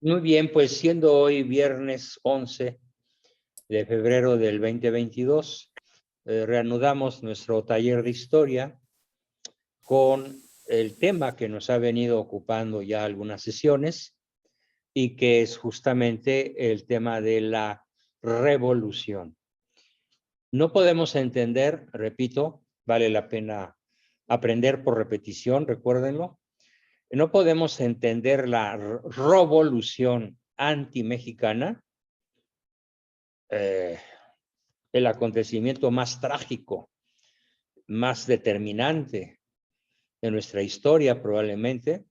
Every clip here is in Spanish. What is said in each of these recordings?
Muy bien, pues siendo hoy viernes 11 de febrero del 2022, reanudamos nuestro taller de historia con el tema que nos ha venido ocupando ya algunas sesiones y que es justamente el tema de la revolución. No podemos entender, repito, vale la pena aprender por repetición, recuérdenlo. No podemos entender la revolución antimexicana, el acontecimiento más trágico, más determinante de nuestra historia probablemente,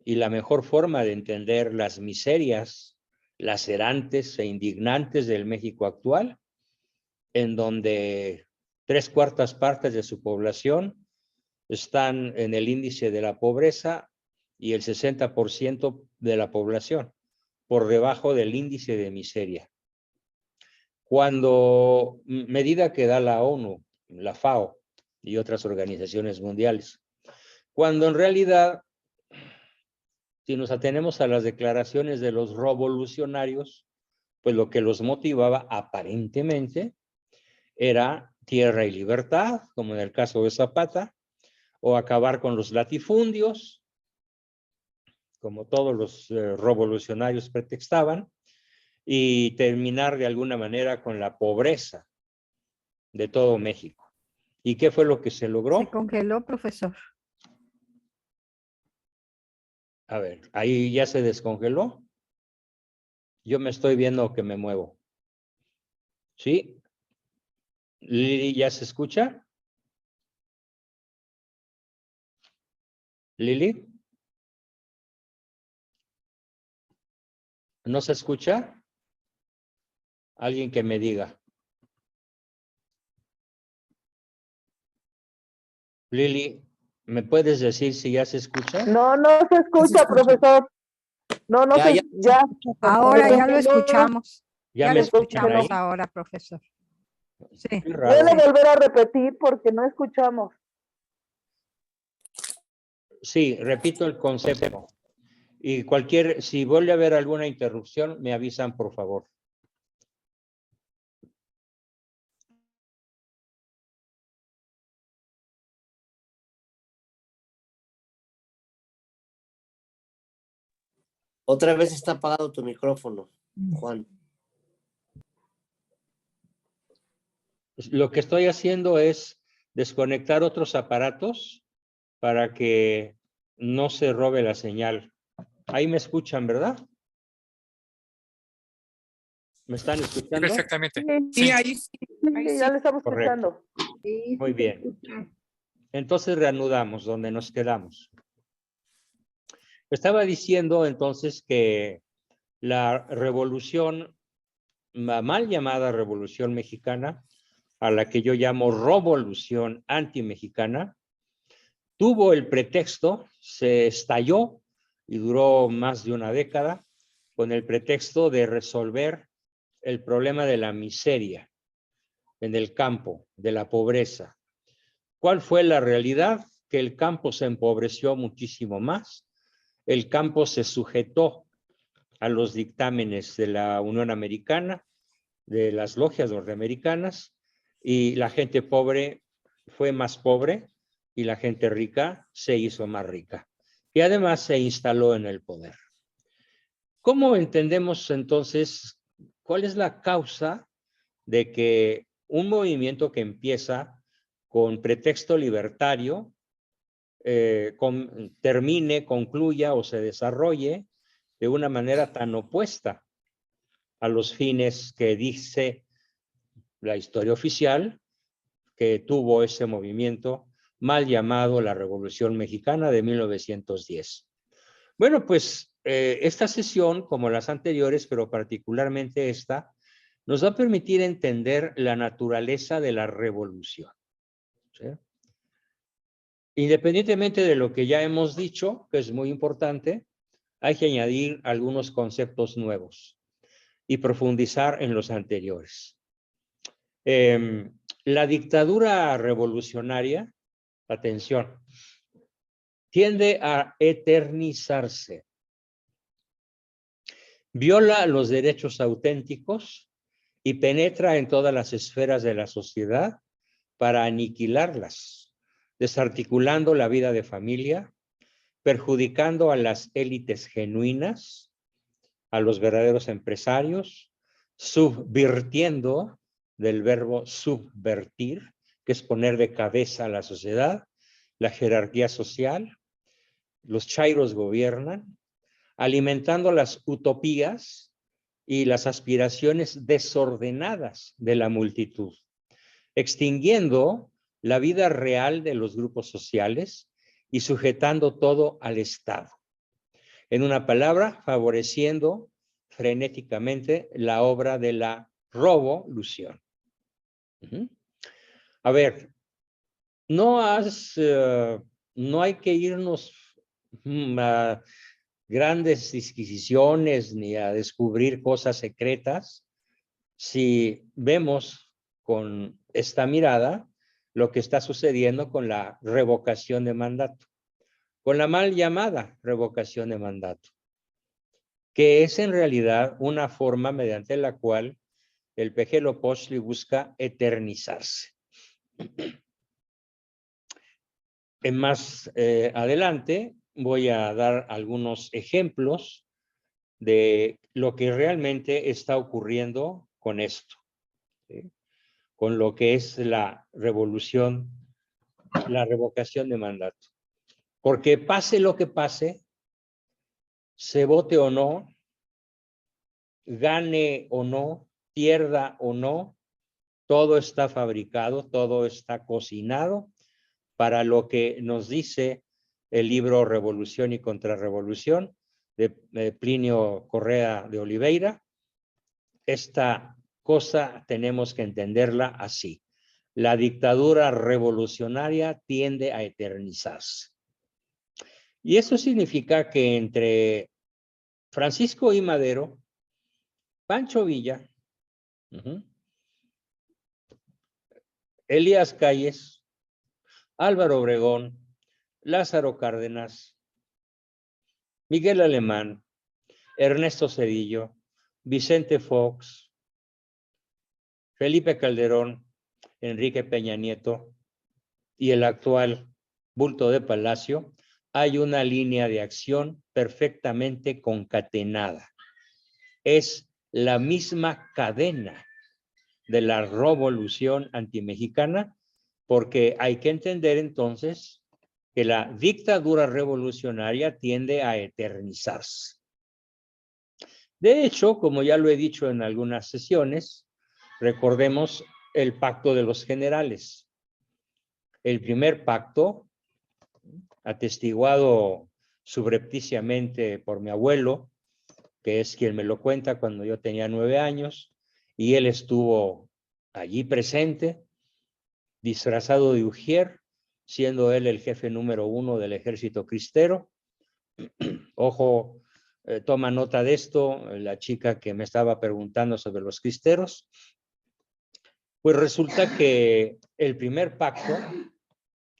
y la mejor forma de entender las miserias lacerantes e indignantes del México actual, en donde 3/4 de su población están en el índice de la pobreza y el 60% de la población por debajo del índice de miseria. Cuando, medida que da la ONU, la FAO y otras organizaciones mundiales, cuando en realidad, si nos atenemos a las declaraciones de los revolucionarios, pues lo que los motivaba aparentemente era tierra y libertad, como en el caso de Zapata, o acabar con los latifundios, como todos los revolucionarios pretextaban, y terminar de alguna manera con la pobreza de todo México. ¿Y qué fue lo que se logró? Se congeló, profesor. A ver, ahí ya se descongeló. Yo me estoy viendo que me muevo. ¿Sí? ¿Lili ya se escucha? ¿Lili? ¿No se escucha? Alguien que me diga. Lili, ¿me puedes decir si ya se escucha? No, no se escucha, profesor. No, no Ya, se, ya. Ahora ya lo escuchamos. ¿Ya Ya me lo escuchan ahí? escuchamos ahora, profesor. Sí. Qué raro. Puede volver a repetir porque no escuchamos. Sí, repito el concepto. Y si vuelve a haber alguna interrupción, me avisan, por favor. Otra vez está apagado tu micrófono, Juan. Lo que estoy haciendo es desconectar otros aparatos para que no se robe la señal. Ahí me escuchan, ¿verdad? ¿Me están escuchando? Perfectamente. Sí, Sí. sí, ya le estamos Correcto. escuchando. Muy bien. Entonces reanudamos donde nos quedamos. Estaba diciendo entonces que la revolución, la mal llamada revolución mexicana, a la que yo llamo revolución antimexicana, tuvo el pretexto, se estalló y duró más de una década con el pretexto de resolver el problema de la miseria en el campo, de la pobreza. ¿Cuál fue la realidad? Que el campo se empobreció muchísimo más, el campo se sujetó a los dictámenes de la Unión Americana, de las logias norteamericanas, y la gente pobre fue más pobre y la gente rica se hizo más rica. Y además se instaló en el poder. ¿Cómo entendemos entonces cuál es la causa de que un movimiento que empieza con pretexto libertario termine, concluya o se desarrolle de una manera tan opuesta a los fines que dice la historia oficial que tuvo ese movimiento mal llamado la Revolución Mexicana de 1910? Bueno, pues esta sesión, como las anteriores, pero particularmente esta, nos va a permitir entender la naturaleza de la revolución. ¿Sí? Independientemente de lo que ya hemos dicho, que es muy importante, hay que añadir algunos conceptos nuevos y profundizar en los anteriores. La dictadura revolucionaria, atención, tiende a eternizarse. viola los derechos auténticos y penetra en todas las esferas de la sociedad para aniquilarlas, desarticulando la vida de familia, perjudicando a las élites genuinas, a los verdaderos empresarios, subvirtiendo del verbo subvertir, que es poner de cabeza a la sociedad, la jerarquía social. Los chairos gobiernan, alimentando las utopías y las aspiraciones desordenadas de la multitud, extinguiendo la vida real de los grupos sociales y sujetando todo al Estado. En una palabra, favoreciendo frenéticamente la obra de la revolución. A ver, no hay que irnos a grandes disquisiciones ni a descubrir cosas secretas si vemos con esta mirada lo que está sucediendo con la revocación de mandato, con la mal llamada revocación de mandato, que es en realidad una forma mediante la cual el PG Lopozli busca eternizarse. Más adelante voy a dar algunos ejemplos de lo que realmente está ocurriendo con esto, ¿sí? Con lo que es la revolución, la revocación de mandato. Porque pase lo que pase, se vote o no, gane o no, pierda o no, todo está fabricado, todo está cocinado para lo que nos dice el libro Revolución y Contrarrevolución de Plinio Correa de Oliveira. Esta cosa tenemos que entenderla así. La dictadura revolucionaria tiende a eternizarse. Y eso significa que entre Francisco I. Madero, Pancho Villa, Elías Calles, Álvaro Obregón, Lázaro Cárdenas, Miguel Alemán, Ernesto Zedillo, Vicente Fox, Felipe Calderón, Enrique Peña Nieto y el actual bulto de Palacio, hay una línea de acción perfectamente concatenada. Es la misma cadena de la revolución antimexicana, porque hay que entender entonces que la dictadura revolucionaria tiende a eternizarse. De hecho, como ya lo he dicho en algunas sesiones, recordemos el pacto de los generales. El primer pacto, atestiguado subrepticiamente por mi abuelo, que es quien me lo cuenta cuando yo tenía 9 años, y él estuvo allí presente, disfrazado de ujier, siendo él el jefe número 1 del ejército cristero. Ojo, toma nota de esto, la chica que me estaba preguntando sobre los cristeros. Pues resulta que el primer pacto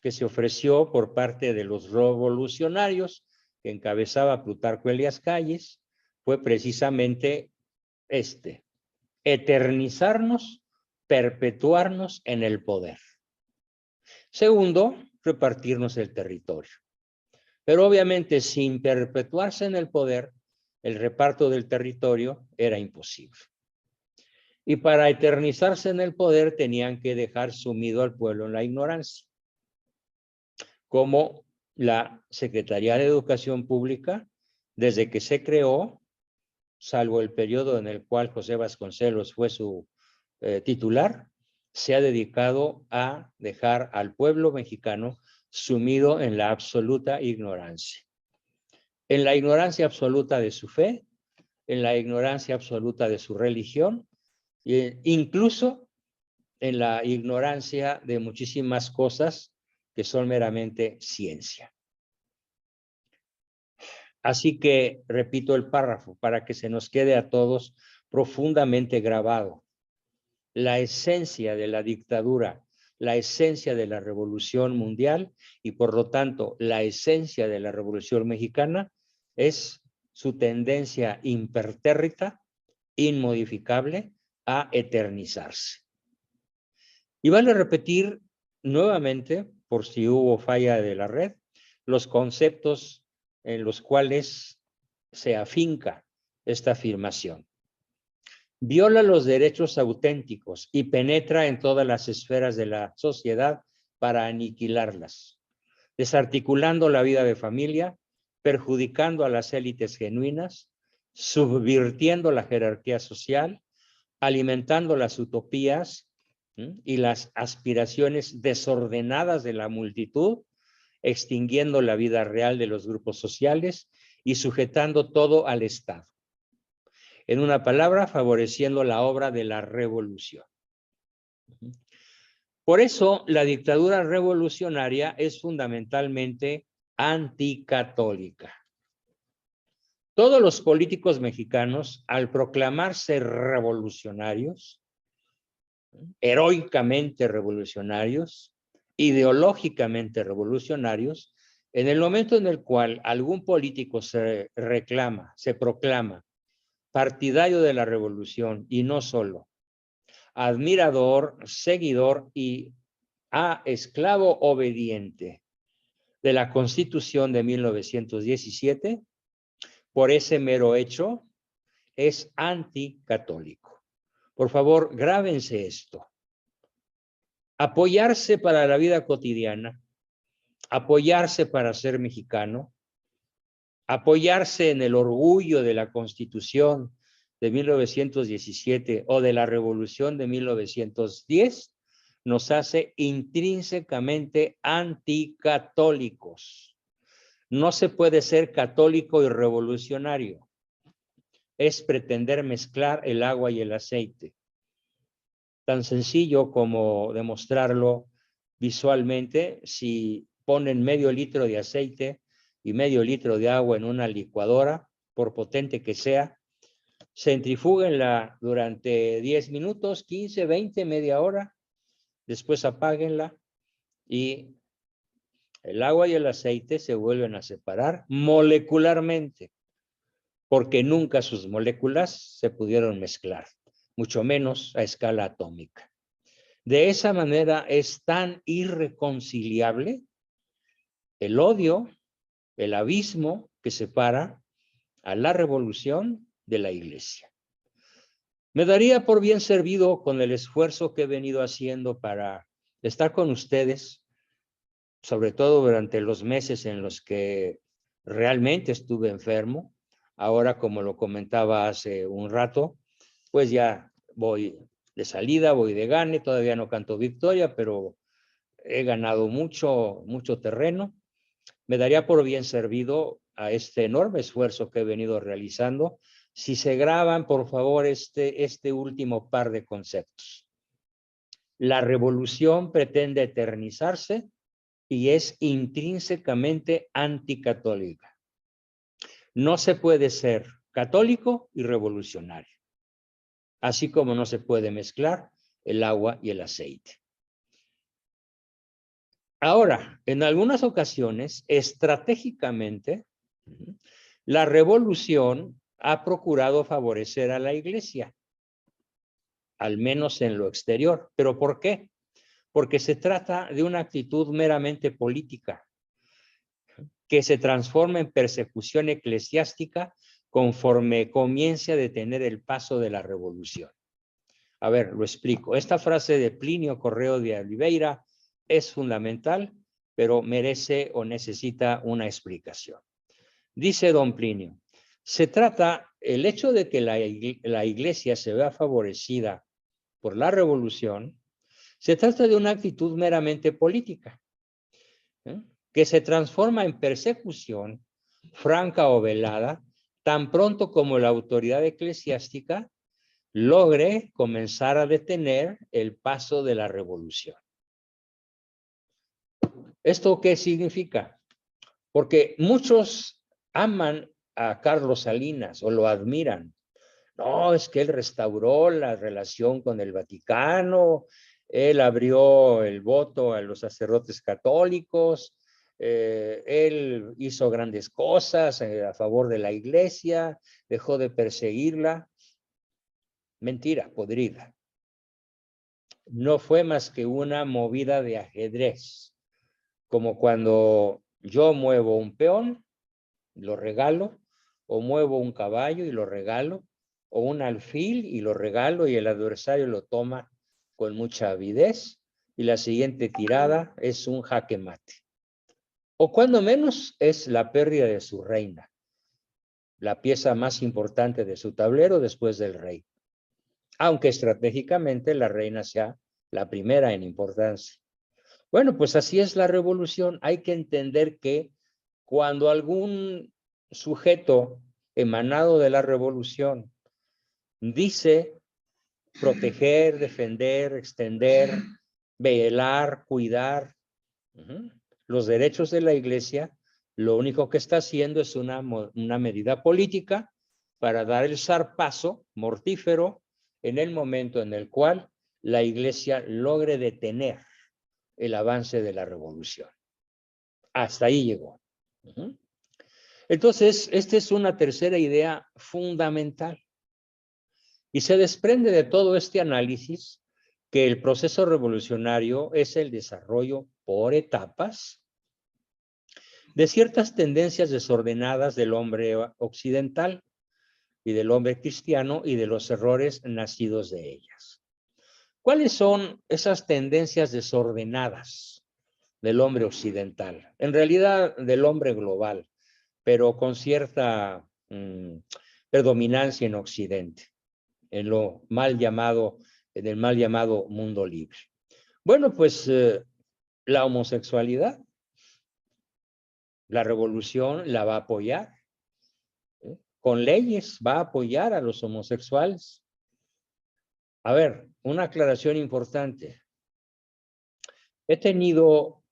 que se ofreció por parte de los revolucionarios, que encabezaba Plutarco Elías Calles, fue precisamente eternizarnos, perpetuarnos en el poder. Segundo, repartirnos el territorio. Pero obviamente sin perpetuarse en el poder, el reparto del territorio era imposible. Y para eternizarse en el poder tenían que dejar sumido al pueblo en la ignorancia. Como la Secretaría de Educación Pública, desde que se creó, salvo el periodo en el cual José Vasconcelos fue su titular, se ha dedicado a dejar al pueblo mexicano sumido en la absoluta ignorancia. En la ignorancia absoluta de su fe, en la ignorancia absoluta de su religión, e incluso en la ignorancia de muchísimas cosas que son meramente ciencia. Así que repito el párrafo para que se nos quede a todos profundamente grabado. La esencia de la dictadura, la esencia de la revolución mundial y por lo tanto la esencia de la revolución mexicana es su tendencia impertérrita, inmodificable, a eternizarse. Y vale repetir nuevamente, por si hubo falla de la red, los conceptos en los cuales se afinca esta afirmación. Viola los derechos auténticos y penetra en todas las esferas de la sociedad para aniquilarlas, desarticulando la vida de familia, perjudicando a las élites genuinas, subvirtiendo la jerarquía social, alimentando las utopías y las aspiraciones desordenadas de la multitud, extinguiendo la vida real de los grupos sociales y sujetando todo al Estado. En una palabra, favoreciendo la obra de la revolución. Por eso, la dictadura revolucionaria es fundamentalmente anticatólica. Todos los políticos mexicanos, al proclamarse revolucionarios, heroicamente revolucionarios, ideológicamente revolucionarios, en el momento en el cual algún político se proclama partidario de la revolución y no solo, admirador, seguidor y esclavo obediente de la Constitución de 1917, por ese mero hecho, es anticatólico. Por favor, grábense esto. Apoyarse para la vida cotidiana, apoyarse para ser mexicano, apoyarse en el orgullo de la Constitución de 1917 o de la Revolución de 1910 nos hace intrínsecamente anticatólicos. No se puede ser católico y revolucionario. Es pretender mezclar el agua y el aceite. Tan sencillo como demostrarlo visualmente. Si ponen medio litro de aceite y medio litro de agua en una licuadora, por potente que sea, centrifúguenla durante 10 minutos, 15, 20, media hora, después apáguenla y el agua y el aceite se vuelven a separar molecularmente, porque nunca sus moléculas se pudieron mezclar, mucho menos a escala atómica. De esa manera es tan irreconciliable el odio, el abismo que separa a la revolución de la iglesia. Me daría por bien servido con el esfuerzo que he venido haciendo para estar con ustedes, sobre todo durante los meses en los que realmente estuve enfermo. Ahora, como lo comentaba hace un rato, pues ya voy de salida, voy de gane, todavía no canto victoria, pero he ganado mucho terreno. Me daría por bien servido a este enorme esfuerzo que he venido realizando si se graban, por favor, este último par de conceptos. La revolución pretende eternizarse y es intrínsecamente anticatólica. No se puede ser católico y revolucionario, así como no se puede mezclar el agua y el aceite. Ahora, en algunas ocasiones, estratégicamente, la revolución ha procurado favorecer a la iglesia, al menos en lo exterior. ¿Pero por qué? Porque se trata de una actitud meramente política, que se transforma en persecución eclesiástica conforme comience a detener el paso de la revolución. A ver, lo explico. Esta frase de Plinio Correo de Oliveira es fundamental, pero merece o necesita una explicación. Dice don Plinio, se trata, el hecho de que la iglesia se vea favorecida por la revolución, se trata de una actitud meramente política, que se transforma en persecución franca o velada, tan pronto como la autoridad eclesiástica logre comenzar a detener el paso de la revolución. ¿Esto qué significa? Porque muchos aman a Carlos Salinas o lo admiran. No, es que él restauró la relación con el Vaticano, él abrió el voto a los sacerdotes católicos, él hizo grandes cosas a favor de la iglesia, dejó de perseguirla. Mentira, podrida. No fue más que una movida de ajedrez, como cuando yo muevo un peón, lo regalo, o muevo un caballo y lo regalo, o un alfil y lo regalo y el adversario lo toma con mucha avidez y la siguiente tirada es un jaque mate. O cuando menos es la pérdida de su reina, la pieza más importante de su tablero después del rey, aunque estratégicamente la reina sea la primera en importancia. Bueno, pues así es la revolución. Hay que entender que cuando algún sujeto emanado de la revolución dice proteger, defender, extender, velar, cuidar los derechos de la iglesia, lo único que está haciendo es una medida política para dar el zarpazo mortífero en el momento en el cual la iglesia logre detener el avance de la revolución. Hasta ahí llegó. Entonces, esta es una tercera idea fundamental. Y se desprende de todo este análisis que el proceso revolucionario es el desarrollo por etapas de ciertas tendencias desordenadas del hombre occidental y del hombre cristiano y de los errores nacidos de ellas. ¿Cuáles son esas tendencias desordenadas del hombre occidental? En realidad del hombre global, pero con cierta predominancia en Occidente, en lo mal llamado, en el mal llamado mundo libre. Bueno, pues la homosexualidad, la revolución la va a apoyar, con leyes va a apoyar a los homosexuales. A ver, una aclaración importante. He tenido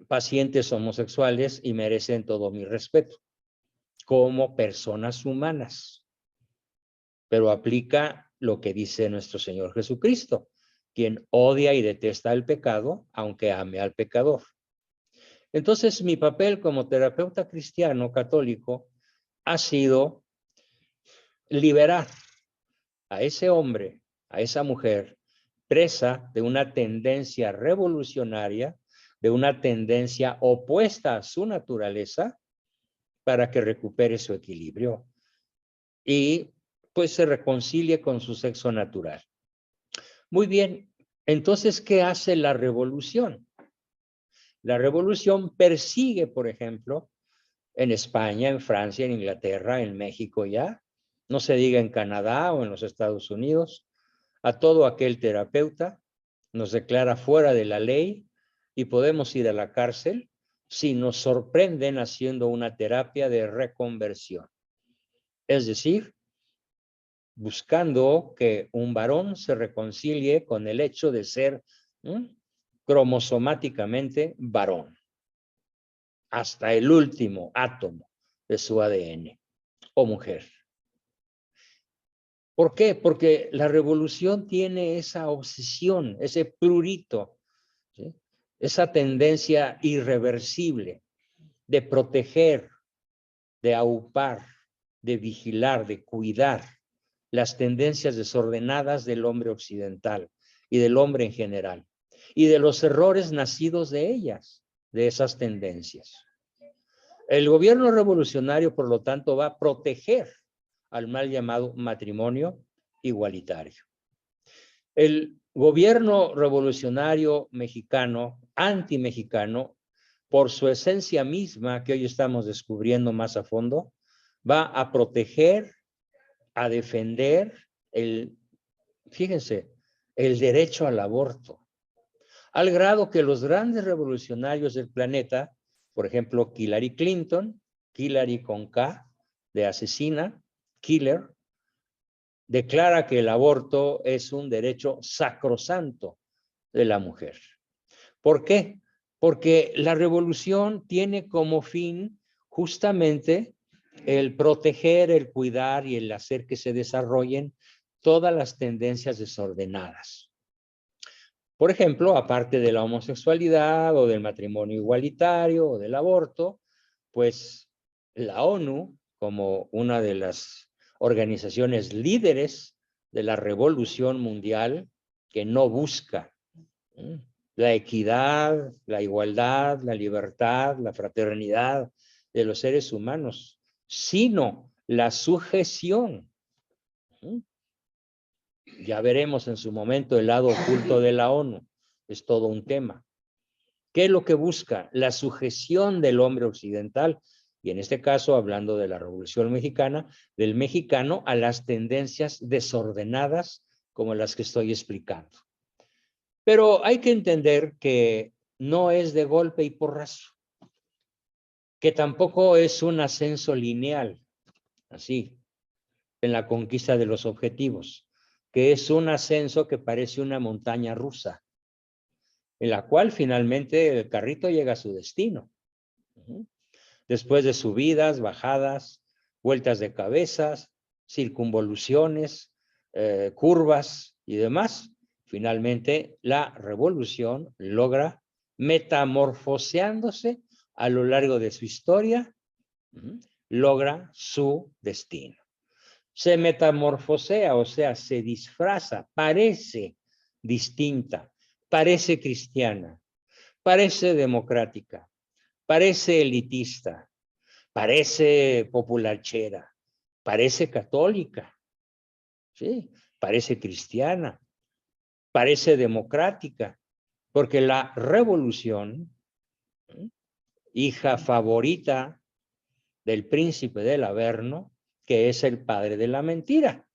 pacientes homosexuales y merecen todo mi respeto como personas humanas, pero aplica lo que dice nuestro Señor Jesucristo, quien odia y detesta el pecado, aunque ame al pecador. Entonces, mi papel como terapeuta cristiano católico ha sido liberar a ese hombre, a esa mujer, presa de una tendencia revolucionaria, de una tendencia opuesta a su naturaleza, para que recupere su equilibrio y pues se reconcilie con su sexo natural. Muy bien, entonces, ¿qué hace la revolución? La revolución persigue, por ejemplo, en España, en Francia, en Inglaterra, en México ya, no se diga en Canadá o en los Estados Unidos, a todo aquel terapeuta, nos declara fuera de la ley y podemos ir a la cárcel si nos sorprenden haciendo una terapia de reconversión. Es decir, buscando que un varón se reconcilie con el hecho de ser cromosomáticamente varón, hasta el último átomo de su ADN, o mujer. ¿Por qué? Porque la revolución tiene esa obsesión, ese prurito, ¿sí? Esa tendencia irreversible de proteger, de aupar, de vigilar, de cuidar las tendencias desordenadas del hombre occidental y del hombre en general, y de los errores nacidos de ellas, de esas tendencias. El gobierno revolucionario, por lo tanto, va a proteger al mal llamado matrimonio igualitario. El gobierno revolucionario mexicano, anti-mexicano, por su esencia misma, que hoy estamos descubriendo más a fondo, va a proteger, a defender fíjense, el derecho al aborto, al grado que los grandes revolucionarios del planeta, por ejemplo, Hillary Clinton, Hillary con K, de asesina, killer, declara que el aborto es un derecho sacrosanto de la mujer. ¿Por qué? Porque la revolución tiene como fin justamente el proteger, el cuidar y el hacer que se desarrollen todas las tendencias desordenadas. Por ejemplo, aparte de la homosexualidad o del matrimonio igualitario o del aborto, pues la ONU, como una de las organizaciones líderes de la revolución mundial, que no busca la equidad, la igualdad, la libertad, la fraternidad de los seres humanos, sino la sujeción. Ya veremos en su momento el lado oculto de la ONU, es todo un tema. ¿Qué es lo que busca? La sujeción del hombre occidental, y en este caso, hablando de la Revolución Mexicana, del mexicano a las tendencias desordenadas como las que estoy explicando. Pero hay que entender que no es de golpe y porrazo, que tampoco es un ascenso lineal, así, en la conquista de los objetivos, que es un ascenso que parece una montaña rusa, en la cual finalmente el carrito llega a su destino. Después de subidas, bajadas, vueltas de cabezas, circunvoluciones, curvas y demás, finalmente la revolución logra, metamorfoseándose a lo largo de su historia, logra su destino. Se metamorfosea, o sea, se disfraza, parece distinta, parece cristiana, parece democrática, parece elitista, parece popularchera, parece católica, ¿sí? Parece cristiana, parece democrática, porque la revolución, hija favorita del príncipe del Averno, que es el padre de la mentira.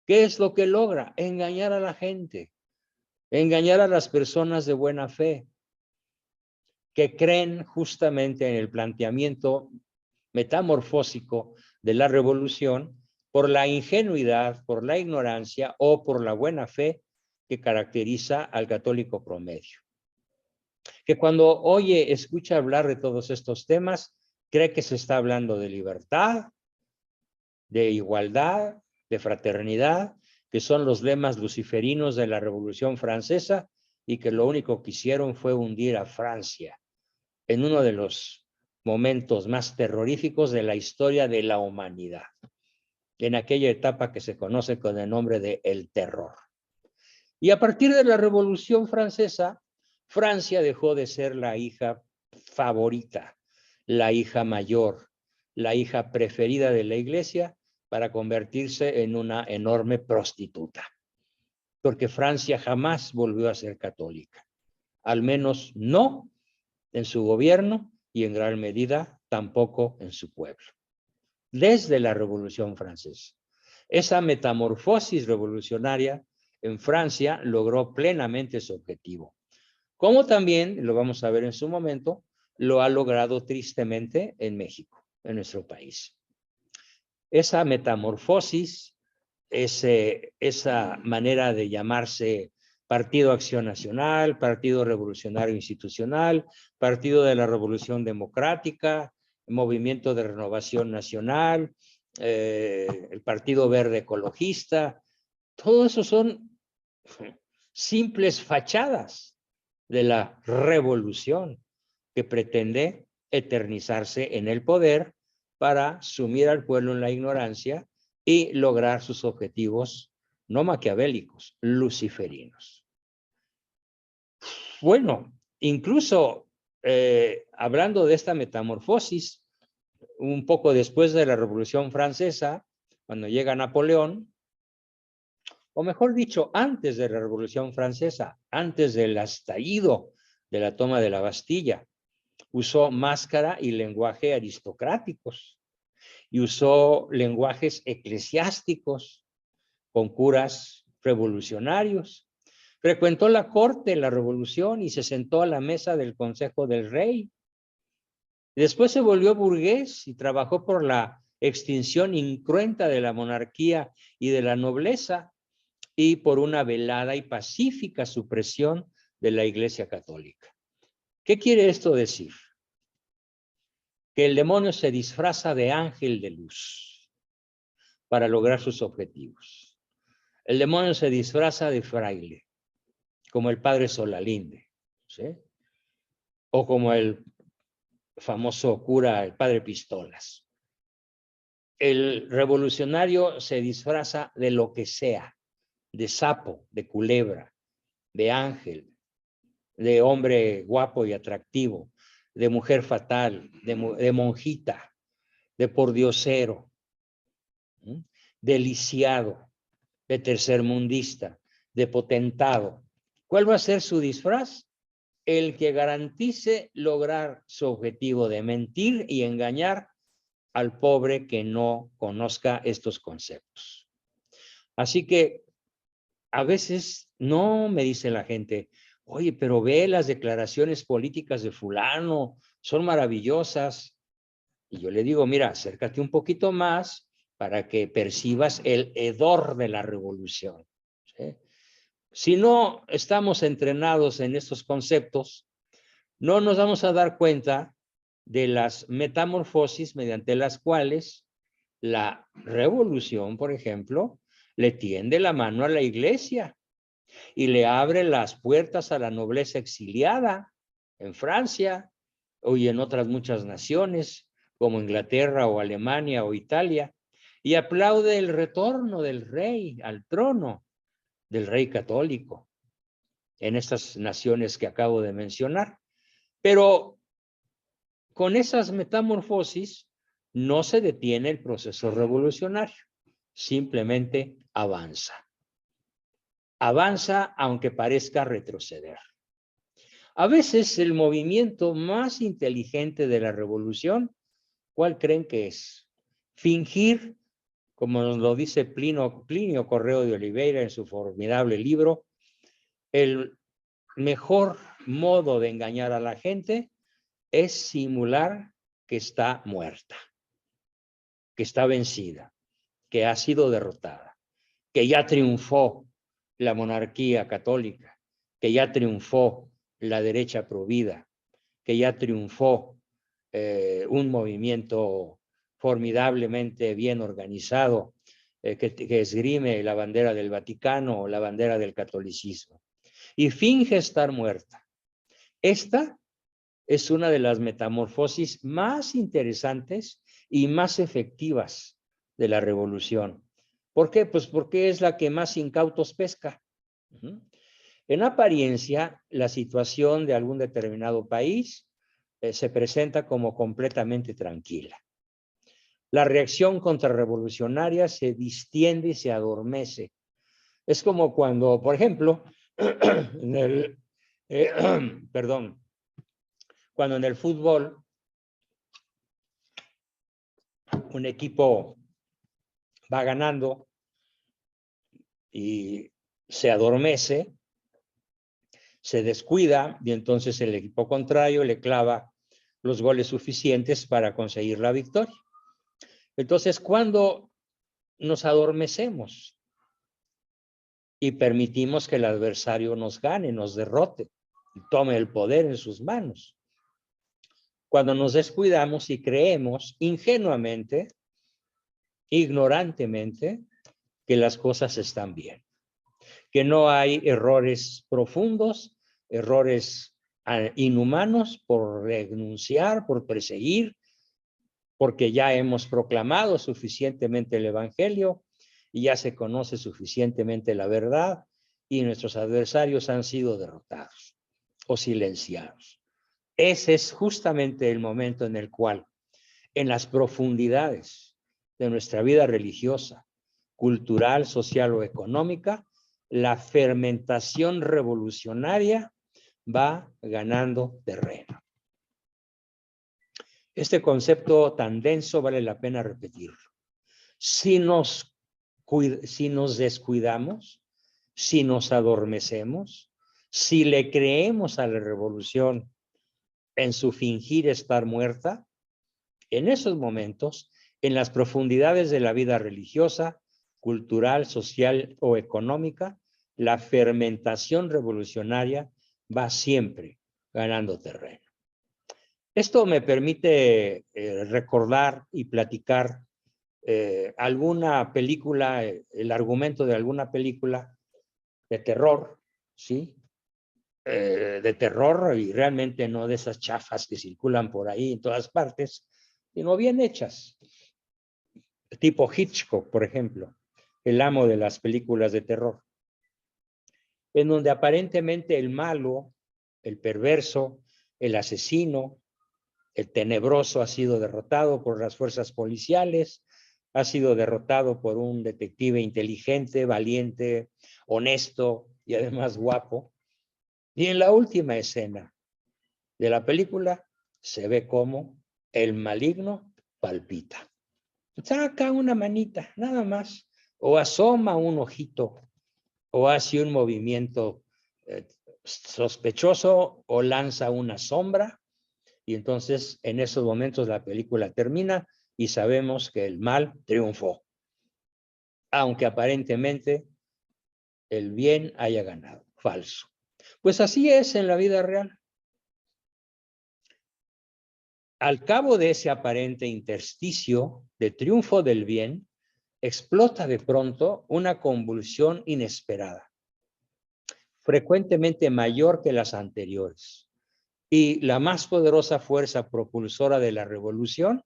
¿Qué es lo que logra? Engañar a la gente, engañar a las personas de buena fe, que creen justamente en el planteamiento metamorfósico de la revolución por la ingenuidad, por la ignorancia o por la buena fe que caracteriza al católico promedio. Que cuando escucha hablar de todos estos temas, cree que se está hablando de libertad, de igualdad, de fraternidad, que son los lemas luciferinos de la Revolución Francesa y que lo único que hicieron fue hundir a Francia en uno de los momentos más terroríficos de la historia de la humanidad, en aquella etapa que se conoce con el nombre de el terror. Y a partir de la Revolución Francesa, Francia dejó de ser la hija favorita, la hija mayor, la hija preferida de la Iglesia, para convertirse en una enorme prostituta, porque Francia jamás volvió a ser católica, al menos no en su gobierno y en gran medida tampoco en su pueblo. Desde la Revolución Francesa, esa metamorfosis revolucionaria en Francia logró plenamente su objetivo, como también, lo vamos a ver en su momento, lo ha logrado tristemente en México, en nuestro país. Esa metamorfosis, esa manera de llamarse Partido Acción Nacional, Partido Revolucionario Institucional, Partido de la Revolución Democrática, Movimiento de Renovación Nacional, el Partido Verde Ecologista, todo eso son simples fachadas de la revolución que pretende eternizarse en el poder para sumir al pueblo en la ignorancia y lograr sus objetivos no maquiavélicos, luciferinos. Bueno, incluso hablando de esta metamorfosis, un poco después de la Revolución Francesa, cuando llega Napoleón, o mejor dicho, antes de la Revolución Francesa, antes del estallido de la toma de la Bastilla, usó máscara y lenguaje aristocráticos, y usó lenguajes eclesiásticos con curas revolucionarios. Frecuentó la corte en la revolución y se sentó a la mesa del consejo del rey. Después se volvió burgués y trabajó por la extinción incruenta de la monarquía y de la nobleza y por una velada y pacífica supresión de la Iglesia Católica. ¿Qué quiere esto decir? Que el demonio se disfraza de ángel de luz para lograr sus objetivos. El demonio se disfraza de fraile. como el padre Solalinde, ¿sí? O como el famoso cura, el padre Pistolas. El revolucionario se disfraza de lo que sea, de sapo, de culebra, de ángel, de hombre guapo y atractivo, de mujer fatal, de monjita, de pordiosero, de lisiado, de tercermundista, de potentado. ¿Cuál va a ser su disfraz? El que garantice lograr su objetivo de mentir y engañar al pobre que no conozca estos conceptos. Así que a veces no me dice la gente, oye, pero ve las declaraciones políticas de fulano, son maravillosas. Y yo le digo, mira, acércate un poquito más para que percibas el hedor de la revolución, ¿sí? Si no estamos entrenados en estos conceptos, no nos vamos a dar cuenta de las metamorfosis mediante las cuales la revolución, por ejemplo, le tiende la mano a la iglesia y le abre las puertas a la nobleza exiliada en Francia y en otras muchas naciones, como Inglaterra o Alemania o Italia, y aplaude el retorno del rey al trono, del rey católico, en estas naciones que acabo de mencionar. Pero con esas metamorfosis no se detiene el proceso revolucionario, simplemente avanza. Avanza aunque parezca retroceder. A veces el movimiento más inteligente de la revolución, ¿cuál creen que es? Fingir, como nos lo dice Plinio Correo de Oliveira en su formidable libro, el mejor modo de engañar a la gente es simular que está muerta, que está vencida, que ha sido derrotada, que ya triunfó la monarquía católica, que ya triunfó la derecha provida, que ya triunfó un movimiento formidablemente bien organizado que esgrime la bandera del Vaticano o la bandera del catolicismo. Y finge estar muerta. Esta es una de las metamorfosis más interesantes y más efectivas de la revolución. ¿Por qué? Pues porque es la que más incautos pesca. En apariencia, la situación de algún determinado país se presenta como completamente tranquila. La reacción contrarrevolucionaria se distiende y se adormece. Es como cuando, por ejemplo, cuando en el fútbol un equipo va ganando y se adormece, se descuida y entonces el equipo contrario le clava los goles suficientes para conseguir la victoria. Entonces, cuando nos adormecemos y permitimos que el adversario nos gane, nos derrote y tome el poder en sus manos, cuando nos descuidamos y creemos ingenuamente, ignorantemente, que las cosas están bien, que no hay errores profundos, errores inhumanos por renunciar, por perseguir, porque ya hemos proclamado suficientemente el evangelio y ya se conoce suficientemente la verdad y nuestros adversarios han sido derrotados o silenciados. Ese es justamente el momento en el cual, en las profundidades de nuestra vida religiosa, cultural, social o económica, la fermentación revolucionaria va ganando terreno. Este concepto tan denso vale la pena repetirlo. Si nos descuidamos, si nos adormecemos, si le creemos a la revolución en su fingir estar muerta, en esos momentos, en las profundidades de la vida religiosa, cultural, social o económica, la fermentación revolucionaria va siempre ganando terreno. Esto me permite recordar y platicar alguna película, el argumento de alguna película de terror, ¿sí? de terror y realmente no de esas chafas que circulan por ahí en todas partes, sino bien hechas. Tipo Hitchcock, por ejemplo, el amo de las películas de terror, en donde aparentemente el malo, el perverso, el asesino, el tenebroso ha sido derrotado por las fuerzas policiales, ha sido derrotado por un detective inteligente, valiente, honesto y además guapo. Y en la última escena de la película se ve cómo el maligno palpita. Saca una manita, nada más, o asoma un ojito, o hace un movimiento sospechoso, o lanza una sombra, y entonces en esos momentos la película termina y sabemos que el mal triunfó, aunque aparentemente el bien haya ganado. Falso. Pues así es en la vida real. Al cabo de ese aparente intersticio de triunfo del bien, explota de pronto una convulsión inesperada, frecuentemente mayor que las anteriores. Y la más poderosa fuerza propulsora de la revolución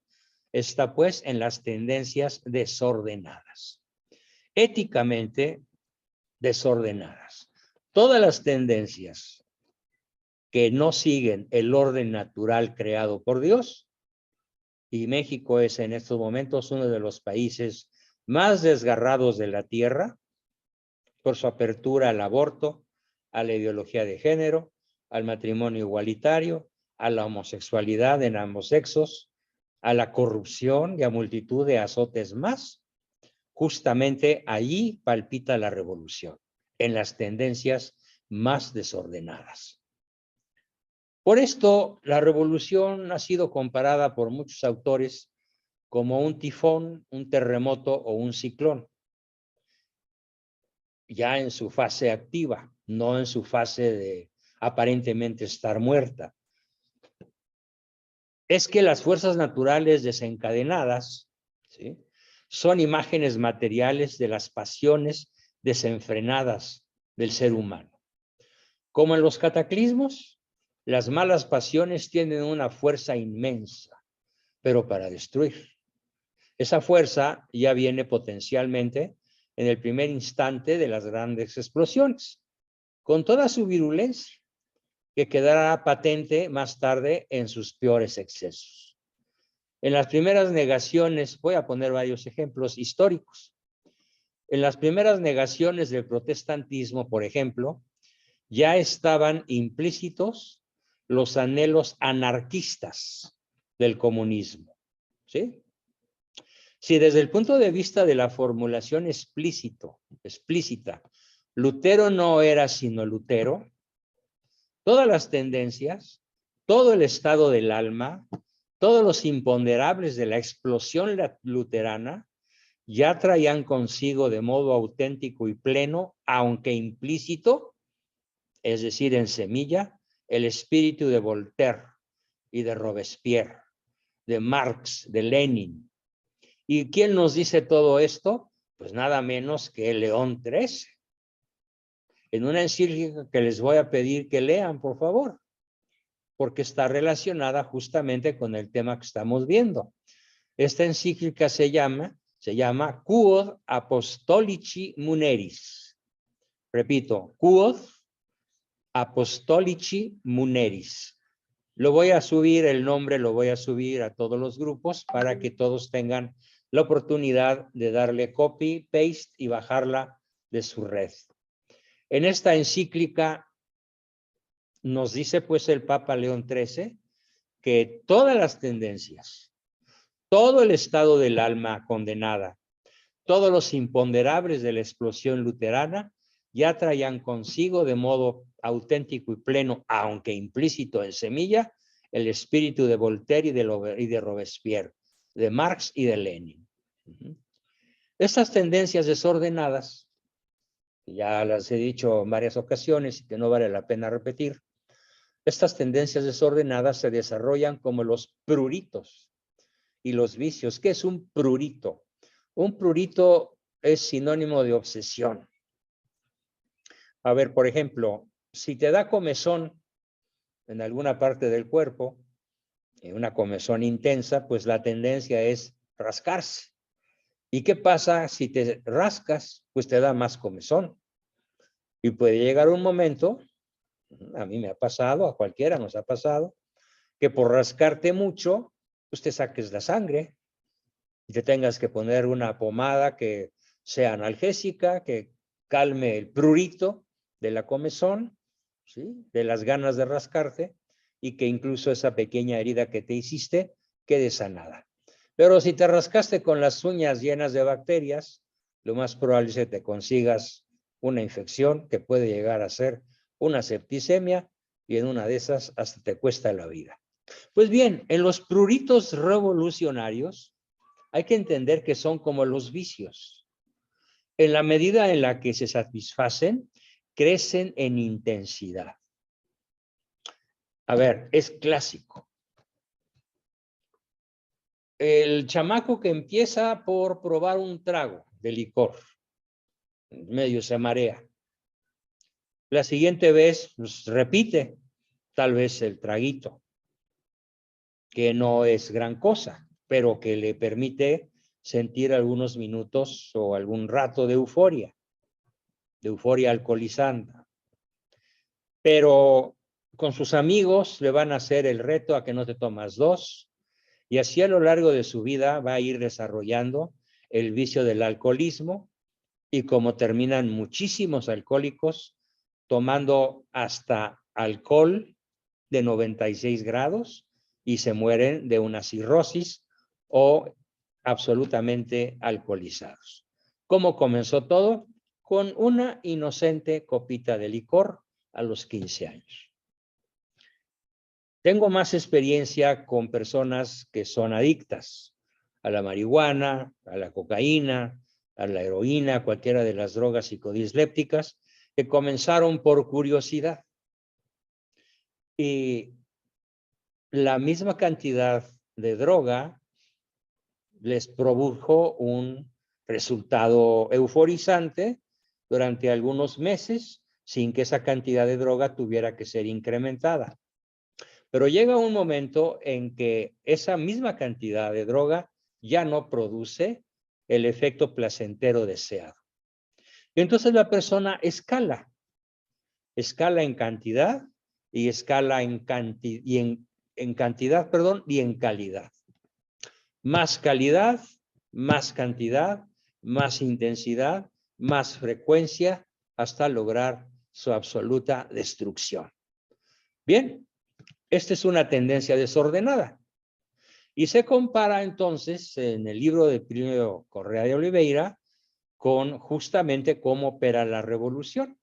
está pues en las tendencias desordenadas, éticamente desordenadas. Todas las tendencias que no siguen el orden natural creado por Dios, y México es en estos momentos uno de los países más desgarrados de la tierra por su apertura al aborto, a la ideología de género, al matrimonio igualitario, a la homosexualidad en ambos sexos, a la corrupción y a multitud de azotes más. Justamente allí palpita la revolución, en las tendencias más desordenadas. Por esto, la revolución ha sido comparada por muchos autores como un tifón, un terremoto o un ciclón, ya en su fase activa, no en su fase de aparentemente estar muerta. Es que las fuerzas naturales desencadenadas, ¿sí?, son imágenes materiales de las pasiones desenfrenadas del ser humano. Como en los cataclismos, las malas pasiones tienen una fuerza inmensa, pero para destruir. Esa fuerza ya viene potencialmente en el primer instante de las grandes explosiones, con toda su virulencia, que quedará patente más tarde en sus peores excesos. En las primeras negaciones, voy a poner varios ejemplos históricos. En las primeras negaciones del protestantismo, por ejemplo, ya estaban implícitos los anhelos anarquistas del comunismo, ¿sí? Si desde el punto de vista de la formulación explícita, Lutero no era sino Lutero, todas las tendencias, todo el estado del alma, todos los imponderables de la explosión luterana ya traían consigo de modo auténtico y pleno, aunque implícito, es decir, en semilla, el espíritu de Voltaire y de Robespierre, de Marx, de Lenin. ¿Y quién nos dice todo esto? Pues nada menos que León XIII. En una encíclica que les voy a pedir que lean, por favor, porque está relacionada justamente con el tema que estamos viendo. Esta encíclica se llama Quod Apostolici Muneris. Repito, Quod Apostolici Muneris. Lo voy a subir, el nombre lo voy a subir a todos los grupos para que todos tengan la oportunidad de darle copy, paste y bajarla de su red. En esta encíclica nos dice pues el Papa León XIII que todas las tendencias, todo el estado del alma condenada, todos los imponderables de la explosión luterana ya traían consigo de modo auténtico y pleno, aunque implícito en semilla, el espíritu de Voltaire y de Robespierre, de Marx y de Lenin. Estas tendencias desordenadas, ya las he dicho en varias ocasiones y que no vale la pena repetir, estas tendencias desordenadas se desarrollan como los pruritos y los vicios. ¿Qué es un prurito? Un prurito es sinónimo de obsesión. A ver, por ejemplo, si te da comezón en alguna parte del cuerpo, una comezón intensa, pues la tendencia es rascarse. ¿Y qué pasa si te rascas? Pues te da más comezón. Y puede llegar un momento, a mí me ha pasado, a cualquiera nos ha pasado, que por rascarte mucho, pues te saques la sangre y te tengas que poner una pomada que sea analgésica, que calme el prurito de la comezón, ¿sí? De las ganas de rascarte, y que incluso esa pequeña herida que te hiciste quede sanada. Pero si te rascaste con las uñas llenas de bacterias, lo más probable es que te consigas una infección que puede llegar a ser una septicemia, y en una de esas hasta te cuesta la vida. Pues bien, en los pruritos revolucionarios hay que entender que son como los vicios. En la medida en la que se satisfacen, crecen en intensidad. A ver, es clásico. El chamaco que empieza por probar un trago de licor, medio se marea. La siguiente vez, pues, repite, tal vez el traguito, que no es gran cosa, pero que le permite sentir algunos minutos o algún rato de euforia alcoholizante. Pero con sus amigos le van a hacer el reto a que no te tomas dos, y así a lo largo de su vida va a ir desarrollando el vicio del alcoholismo, y como terminan muchísimos alcohólicos tomando hasta alcohol de 96 grados y se mueren de una cirrosis o absolutamente alcoholizados. ¿Cómo comenzó todo? Con una inocente copita de licor a los 15 años. Tengo más experiencia con personas que son adictas a la marihuana, a la cocaína, a la heroína, cualquiera de las drogas psicodislépticas, que comenzaron por curiosidad. Y la misma cantidad de droga les produjo un resultado euforizante durante algunos meses, sin que esa cantidad de droga tuviera que ser incrementada. Pero llega un momento en que esa misma cantidad de droga ya no produce el efecto placentero deseado. Y entonces la persona escala en cantidad y escala en cantidad, y en calidad. Más calidad, más cantidad, más intensidad, más frecuencia, hasta lograr su absoluta destrucción. Bien, esta es una tendencia desordenada. Y se compara entonces en el libro de Plinio Correa de Oliveira con justamente cómo opera la revolución.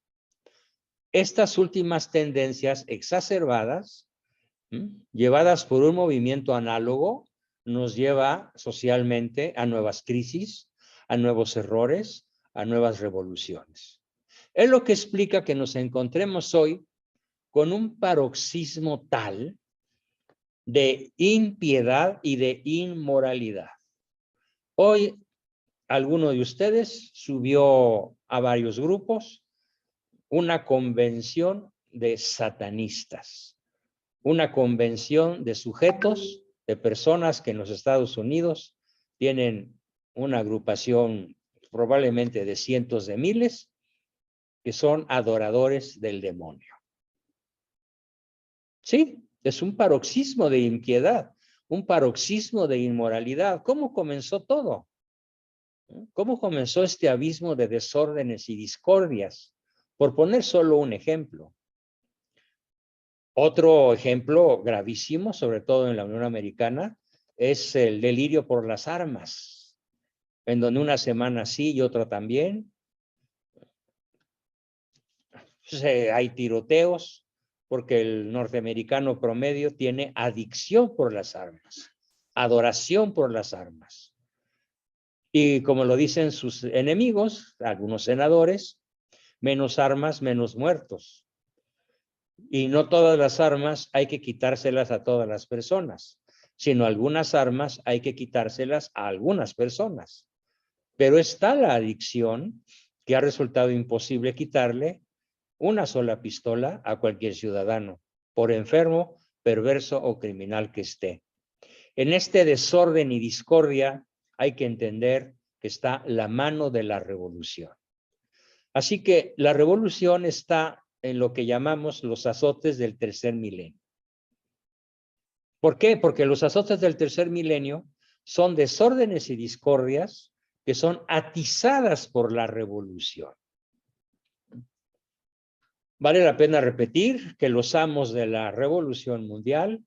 Estas últimas tendencias exacerbadas, llevadas por un movimiento análogo, nos lleva socialmente a nuevas crisis, a nuevos errores, a nuevas revoluciones. Es lo que explica que nos encontremos hoy con un paroxismo tal de impiedad y de inmoralidad. Hoy alguno de ustedes subió a varios grupos una convención de satanistas, una convención de sujetos, de personas que en los Estados Unidos tienen una agrupación probablemente de cientos de miles, que son adoradores del demonio. Sí, es un paroxismo de impiedad, un paroxismo de inmoralidad. ¿Cómo comenzó todo? ¿Cómo comenzó este abismo de desórdenes y discordias? Por poner solo un ejemplo. Otro ejemplo gravísimo, sobre todo en la Unión Americana, es el delirio por las armas, en donde una semana sí y otra también. Hay tiroteos porque el norteamericano promedio tiene adicción por las armas, adoración por las armas. Y como lo dicen sus enemigos, algunos senadores, menos armas, menos muertos. Y no todas las armas hay que quitárselas a todas las personas, sino algunas armas hay que quitárselas a algunas personas. Pero está la adicción que ha resultado imposible quitarle una sola pistola a cualquier ciudadano, por enfermo, perverso o criminal que esté. En este desorden y discordia hay que entender que está la mano de la revolución. Así que la revolución está en lo que llamamos los azotes del tercer milenio. ¿Por qué? Porque los azotes del tercer milenio son desórdenes y discordias que son atizadas por la revolución. Vale la pena repetir que los amos de la revolución mundial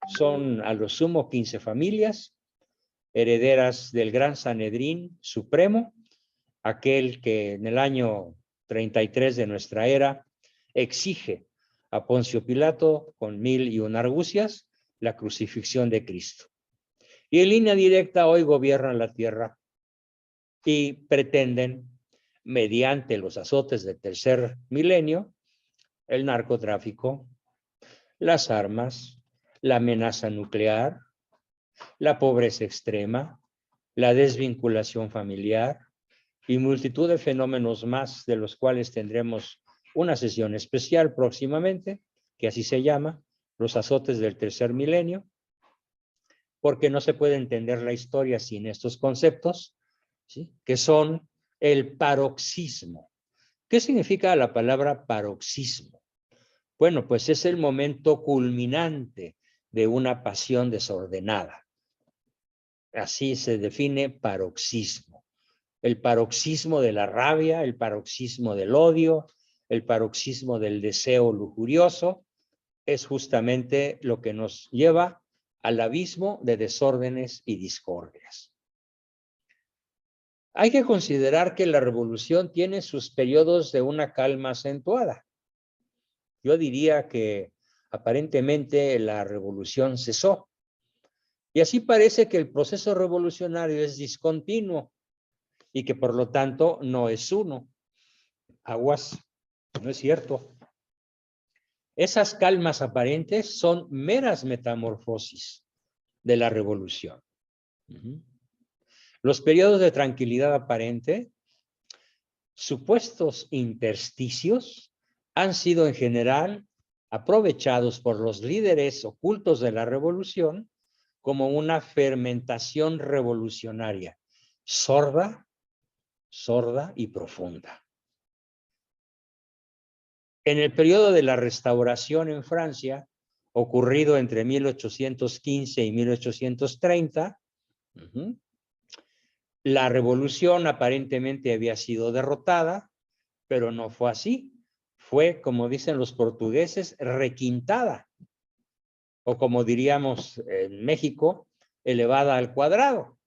son a lo sumo 15 familias, herederas del gran Sanedrín Supremo, aquel que en el año 33 de nuestra era exige a Poncio Pilato con 1001 argucias la crucifixión de Cristo. Y en línea directa hoy gobiernan la tierra y pretenden, mediante los azotes del tercer milenio, el narcotráfico, las armas, la amenaza nuclear, la pobreza extrema, la desvinculación familiar y multitud de fenómenos más de los cuales tendremos una sesión especial próximamente, que así se llama, los azotes del tercer milenio, porque no se puede entender la historia sin estos conceptos, ¿sí? Que son el paroxismo. ¿Qué significa la palabra paroxismo? Bueno, pues es el momento culminante de una pasión desordenada. Así se define paroxismo. El paroxismo de la rabia, el paroxismo del odio, el paroxismo del deseo lujurioso, es justamente lo que nos lleva al abismo de desórdenes y discordias. Hay que considerar que la revolución tiene sus periodos de una calma acentuada. Yo diría que aparentemente la revolución cesó. Y así parece que el proceso revolucionario es discontinuo y que por lo tanto no es uno. Aguas, no es cierto. Esas calmas aparentes son meras metamorfosis de la revolución. Los periodos de tranquilidad aparente, supuestos intersticios, han sido en general aprovechados por los líderes ocultos de la revolución como una fermentación revolucionaria, sorda y profunda. En el periodo de la Restauración en Francia, ocurrido entre 1815 y 1830, la revolución aparentemente había sido derrotada, pero no fue así. Fue, como dicen los portugueses, requintada, o como diríamos en México, elevada al cuadrado.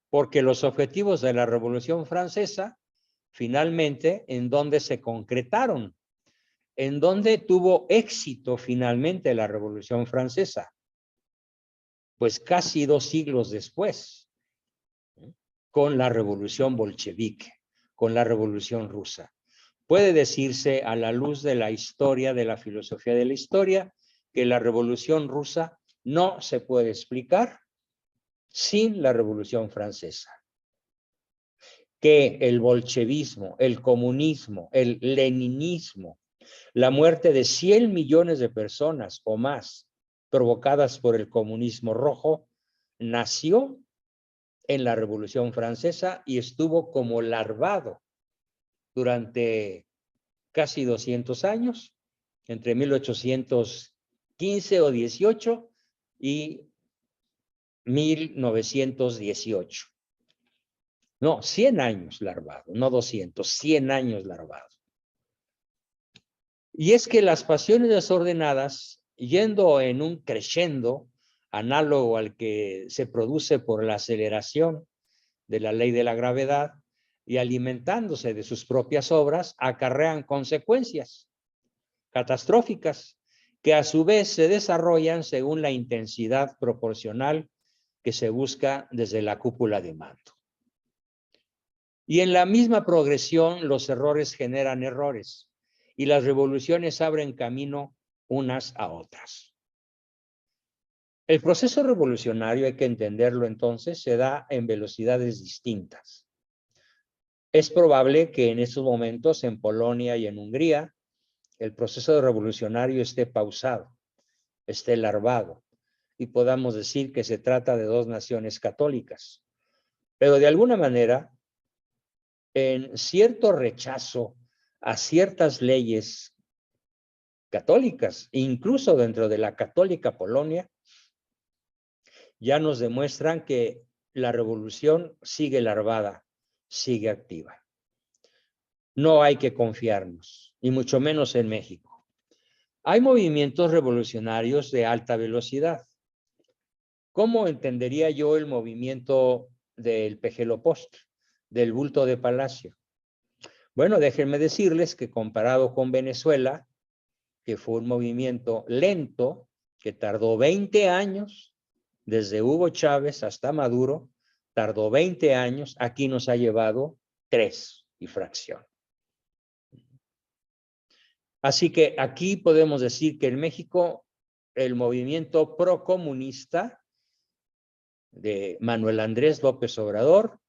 Porque los objetivos de la Revolución Francesa, finalmente, ¿en dónde se concretaron? ¿En dónde tuvo éxito finalmente la Revolución Francesa? Pues casi 2 siglos después, con la Revolución Bolchevique, con la Revolución Rusa. Puede decirse a la luz de la historia, de la filosofía de la historia, que la Revolución Rusa no se puede explicar sin la Revolución Francesa. Que el bolchevismo, el comunismo, el leninismo, la muerte de 100 millones de personas o más provocadas por el comunismo rojo, nació en la Revolución Francesa y estuvo como larvado durante casi 200 años, entre 1815 o 18 y 1918. No, 100 años larvado, no 200, 100 años larvado. Y es que las pasiones desordenadas, yendo en un crescendo, análogo al que se produce por la aceleración de la ley de la gravedad, y alimentándose de sus propias obras, acarrean consecuencias catastróficas que a su vez se desarrollan según la intensidad proporcional que se busca desde la cúpula de mando. Y en la misma progresión los errores generan errores y las revoluciones abren camino unas a otras. El proceso revolucionario, hay que entenderlo entonces, se da en velocidades distintas. Es probable que en estos momentos en Polonia y en Hungría el proceso revolucionario esté pausado, esté larvado, y podamos decir que se trata de dos naciones católicas. Pero de alguna manera, en cierto rechazo a ciertas leyes católicas, incluso dentro de la católica Polonia, ya nos demuestran que la revolución sigue larvada, sigue activa. No hay que confiarnos, y mucho menos en México. Hay movimientos revolucionarios de alta velocidad. ¿Cómo entendería yo el movimiento del Pejelopost, del bulto de Palacio? Bueno, déjenme decirles que comparado con Venezuela, que fue un movimiento lento, que tardó 20 años, desde Hugo Chávez hasta Maduro, tardó 20 años, aquí nos ha llevado 3 y fracción. Así que aquí podemos decir que en México el movimiento procomunista de Manuel Andrés López Obrador,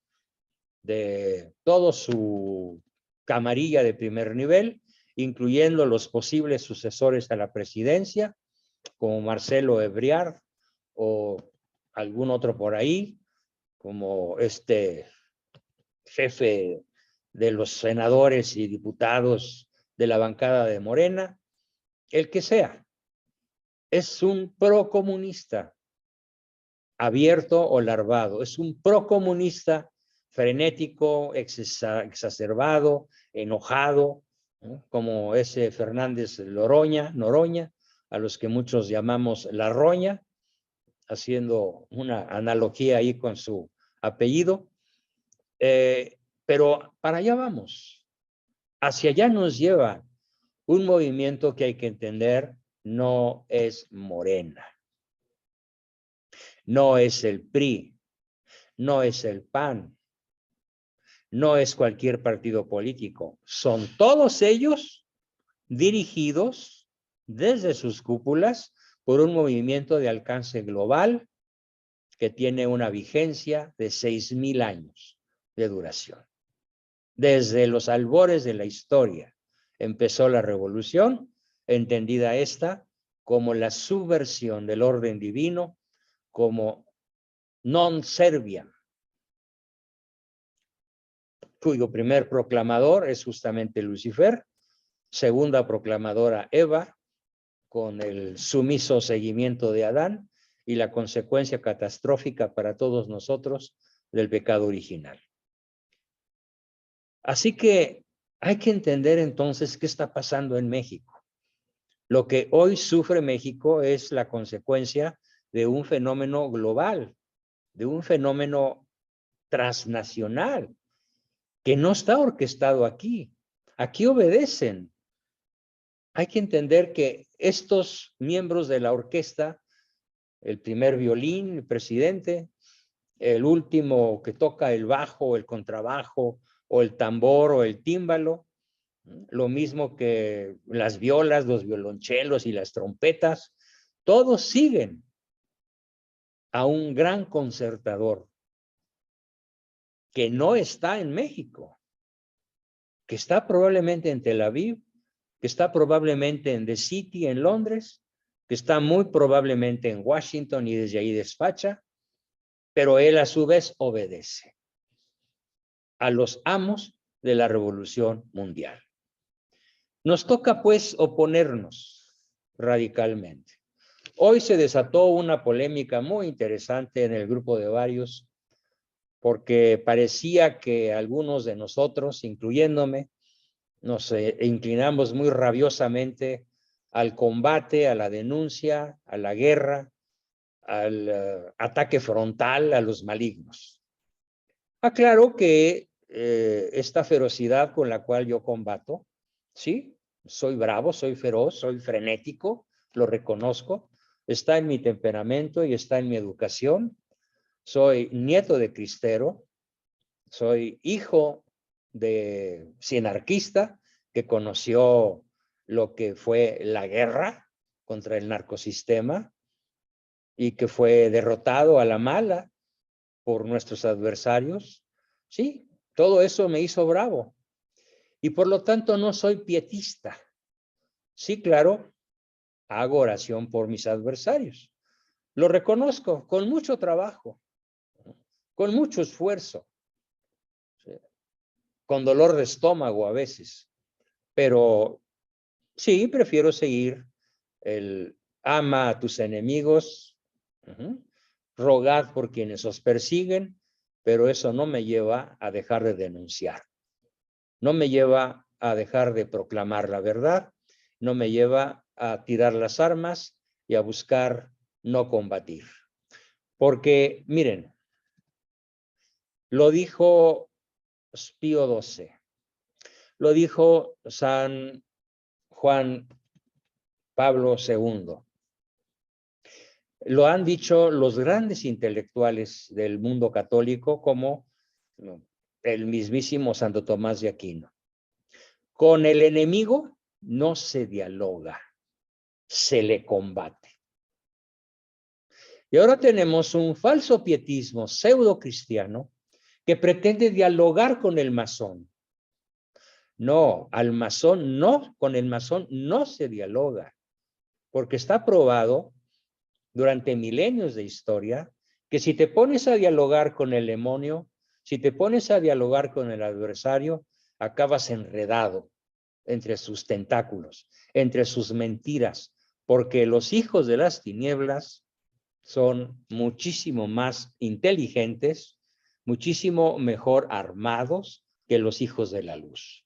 de todo su camarilla de primer nivel, incluyendo los posibles sucesores a la presidencia, como Marcelo Ebrard o algún otro por ahí, como este jefe de los senadores y diputados de la bancada de Morena, el que sea, es un procomunista abierto o larvado, es un procomunista frenético, exacerbado, enojado, ¿no? Como ese Fernández Noroña, a los que muchos llamamos La Roña, haciendo una analogía ahí con su apellido. Pero para allá vamos. Hacia allá nos lleva un movimiento que hay que entender, no es Morena, no es el PRI, no es el PAN, no es cualquier partido político. Son todos ellos dirigidos desde sus cúpulas por un movimiento de alcance global que tiene una vigencia de 6,000 años de duración. Desde los albores de la historia empezó la revolución, entendida esta como la subversión del orden divino, como non serviam, cuyo primer proclamador es justamente Lucifer, segunda proclamadora Eva, con el sumiso seguimiento de Adán y la consecuencia catastrófica para todos nosotros del pecado original. Así que hay que entender entonces qué está pasando en México. Lo que hoy sufre México es la consecuencia de un fenómeno global, de un fenómeno transnacional, que no está orquestado aquí. Aquí obedecen. Hay que entender que estos miembros de la orquesta, el primer violín, el presidente, el último que toca el bajo, el contrabajo, o el tambor o el tímbalo, lo mismo que las violas, los violonchelos y las trompetas, todos siguen a un gran concertador que no está en México, que está probablemente en Tel Aviv, que está probablemente en The City, en Londres, que está muy probablemente en Washington y desde ahí despacha, pero él a su vez obedece a los amos de la revolución mundial. Nos toca pues oponernos radicalmente. Hoy se desató una polémica muy interesante en el grupo de varios, porque parecía que algunos de nosotros, incluyéndome, nos inclinamos muy rabiosamente al combate, a la denuncia, a la guerra, al ataque frontal a los malignos. Aclaro que esta ferocidad con la cual yo combato, sí, soy bravo, soy feroz, soy frenético, lo reconozco, está en mi temperamento y está en mi educación. Soy nieto de cristero, soy hijo de cienarquista que conoció lo que fue la guerra contra el narcosistema y que fue derrotado a la mala por nuestros adversarios. Sí, Todo eso me hizo bravo. Y por lo tanto no soy pietista. Sí, claro, hago oración por mis adversarios. Lo reconozco con mucho trabajo, con mucho esfuerzo, con dolor de estómago a veces. Pero sí, prefiero seguir el ama a tus enemigos, rogad por quienes os persiguen, pero eso no me lleva a dejar de denunciar. No me lleva a dejar de proclamar la verdad, no me lleva a tirar las armas y a buscar no combatir. Porque, miren, lo dijo Pío XII, lo dijo San Juan Pablo II, lo han dicho los grandes intelectuales del mundo católico como el mismísimo Santo Tomás de Aquino. Con el enemigo no se dialoga, se le combate. Y ahora tenemos un falso pietismo pseudo cristiano que pretende dialogar con el masón. No, al masón no, con el masón no se dialoga, porque está probado durante milenios de historia que si te pones a dialogar con el demonio, si te pones a dialogar con el adversario, acabas enredado entre sus tentáculos, entre sus mentiras, porque los hijos de las tinieblas son muchísimo más inteligentes, muchísimo mejor armados que los hijos de la luz.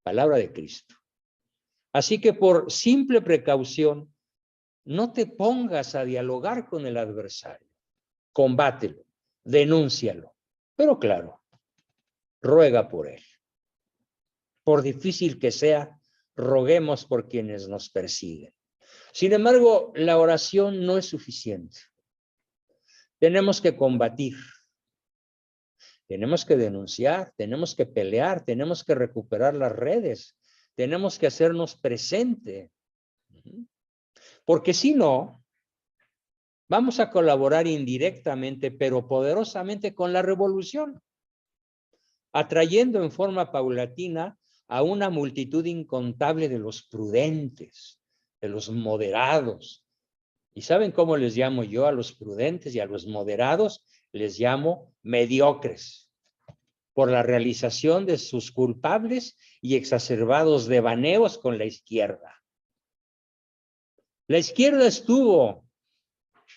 Palabra de Cristo. Así que por simple precaución, no te pongas a dialogar con el adversario. Combátelo, denúncialo, pero claro, ruega por él. Por difícil que sea, roguemos por quienes nos persiguen. Sin embargo, la oración no es suficiente. Tenemos que combatir, tenemos que denunciar, tenemos que pelear, tenemos que recuperar las redes, tenemos que hacernos presente. Porque si no, vamos a colaborar indirectamente, pero poderosamente con la revolución, atrayendo en forma paulatina a una multitud incontable de los prudentes, de los moderados. ¿Y saben cómo les llamo yo a los prudentes y a los moderados? Les llamo mediocres, por la realización de sus culpables y exacerbados devaneos con la izquierda. La izquierda estuvo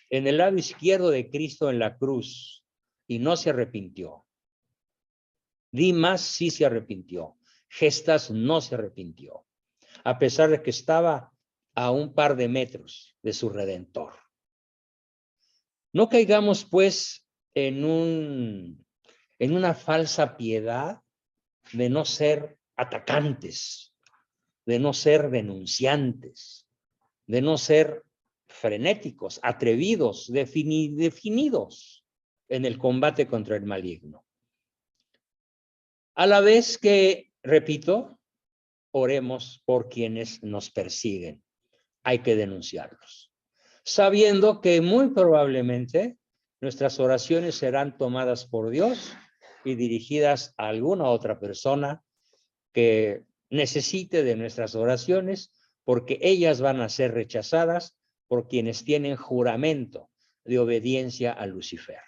en el lado izquierdo de Cristo en la cruz y no se arrepintió. Dimas sí se arrepintió. Gestas no se arrepintió, a pesar de que estaba a un par de metros de su Redentor. No caigamos, pues, en una falsa piedad de no ser atacantes, de no ser denunciantes, de no ser frenéticos, atrevidos, definidos en el combate contra el maligno. A la vez que, repito, oremos por quienes nos persiguen. Hay que denunciarlos, sabiendo que muy probablemente nuestras oraciones serán tomadas por Dios y dirigidas a alguna otra persona que necesite de nuestras oraciones, porque ellas van a ser rechazadas por quienes tienen juramento de obediencia a Lucifer.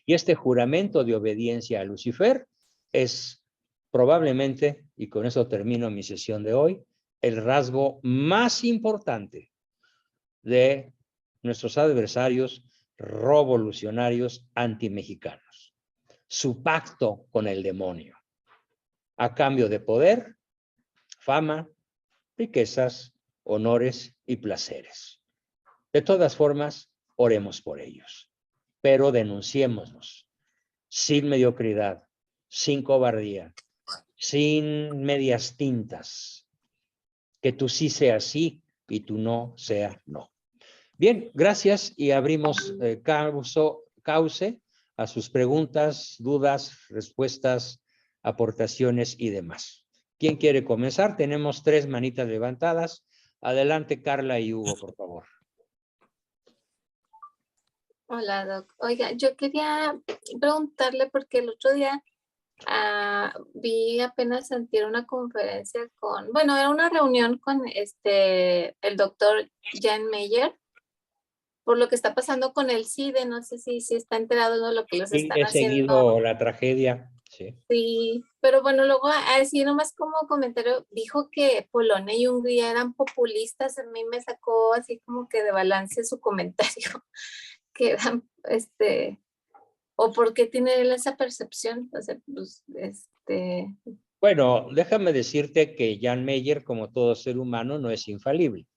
Y este juramento de obediencia a Lucifer es probablemente, y con eso termino mi sesión de hoy, el rasgo más importante de nuestros adversarios revolucionarios antimexicanos. Su pacto con el demonio, a cambio de poder, fama, riquezas, honores y placeres. De todas formas, oremos por ellos, pero denunciémonos sin mediocridad, sin cobardía, sin medias tintas, que tú sí seas sí y tú no sea no. Bien, gracias y abrimos cauce a sus preguntas, dudas, respuestas, aportaciones y demás. ¿Quién quiere comenzar? Tenemos 3 manitas levantadas. Adelante, Carla y Hugo, por favor. Hola, Doc. Oiga, yo quería preguntarle porque el otro día Vi apenas antier una conferencia bueno, era una reunión con el doctor Jan Meyer, por lo que está pasando con el CIDE. No sé si está enterado de lo que los Sí, están he haciendo. seguido la tragedia, sí. Sí, pero bueno, luego así nomás como comentario, dijo que Polonia y Hungría eran populistas. A mí me sacó así como que de balance su comentario, que eran, o por qué tiene él esa percepción. O sea, pues, Bueno, déjame decirte que Jan Meyer, como todo ser humano, no es infalible.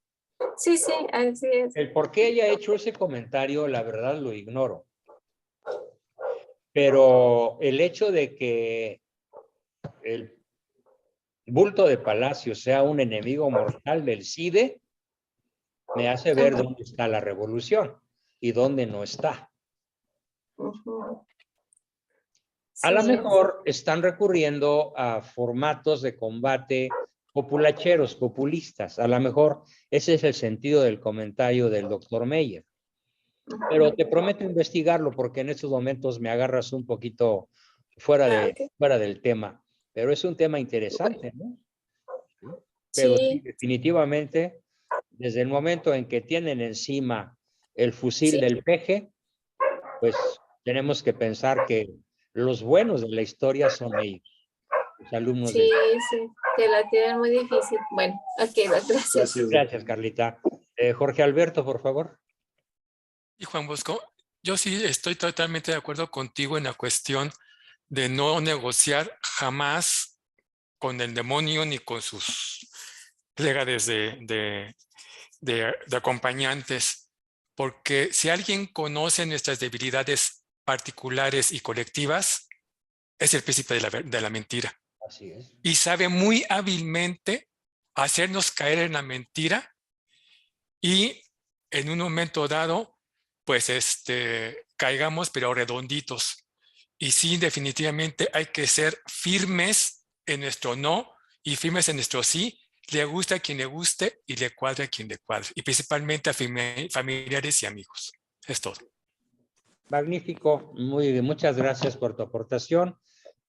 sí, así es. El por qué haya hecho ese comentario, la verdad lo ignoro. Pero el hecho de que el bulto de Palacio sea un enemigo mortal del CIDE, me hace ver dónde está la revolución y dónde no está. Ujú. A lo Sí. mejor están recurriendo a formatos de combate populacheros, populistas. A lo mejor ese es el sentido del comentario del doctor Meyer. Pero te prometo investigarlo porque en estos momentos me agarras un poquito Ok. fuera del tema. Pero es un tema interesante, ¿no? ¿Sí? Pero sí, Sí, definitivamente, desde el momento en que tienen encima el fusil sí, del peje, pues tenemos que pensar que los buenos de la historia son ellos, los alumnos sí, del... sí, que la tienen muy difícil. Bueno, ok, gracias. Gracias, Carlita. Jorge Alberto, por favor. Y Juan Bosco, yo sí estoy totalmente de acuerdo contigo en la cuestión de no negociar jamás con el demonio ni con sus plegades de acompañantes, porque si alguien conoce nuestras debilidades particulares y colectivas, es el príncipe de la mentira. Así es. Y sabe muy hábilmente hacernos caer en la mentira y en un momento dado, pues caigamos, pero redonditos. Y sí, definitivamente hay que ser firmes en nuestro no y firmes en nuestro sí. Le gusta a quien le guste y le cuadra a quien le cuadre. Y principalmente a familiares y amigos. Es todo. Magnífico. Muchas gracias por tu aportación.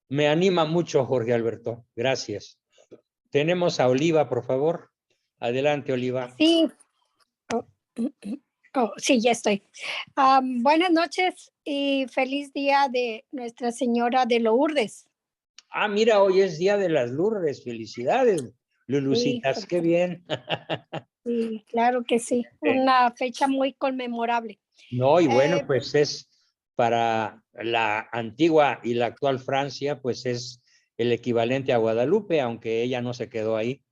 Me anima mucho, Jorge Alberto. Gracias. Tenemos a Oliva, por favor. Adelante, Oliva. Sí, sí, ya estoy. Buenas noches y feliz día de Nuestra Señora de Lourdes. Ah, mira, hoy es Día de las Lourdes. Felicidades, Lulucitas. Sí, Qué bien. sí, claro que sí. Una fecha muy conmemorable. No, y bueno, pues es para la antigua y la actual Francia, pues es el equivalente a Guadalupe, aunque ella no se quedó ahí.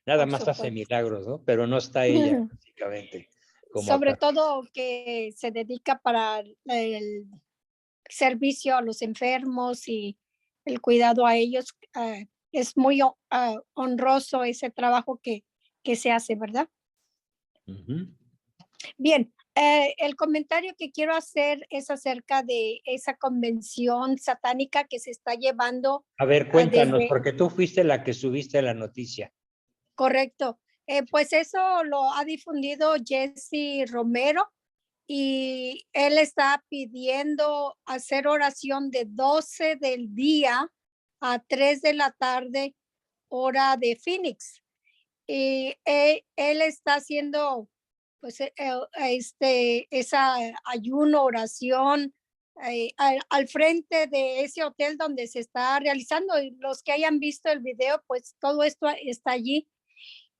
Nada Por más hace supuesto. milagros, ¿no? Pero no está ella, básicamente, como Sobre acá. todo que se dedica para el servicio a los enfermos y el cuidado a ellos. Es muy honroso ese trabajo que se hace, ¿verdad? Ujú. Bien, el comentario que quiero hacer es acerca de esa convención satánica que se está llevando A ver, cuéntanos, desde, porque tú fuiste la que subiste la noticia. correcto, pues eso lo ha difundido Jesse Romero y él está pidiendo hacer oración de 12 del día a 3 de la tarde, hora de Phoenix. Y él está haciendo pues esa ayuno, oración al frente de ese hotel donde se está realizando. Y los que hayan visto el video, pues todo esto está allí.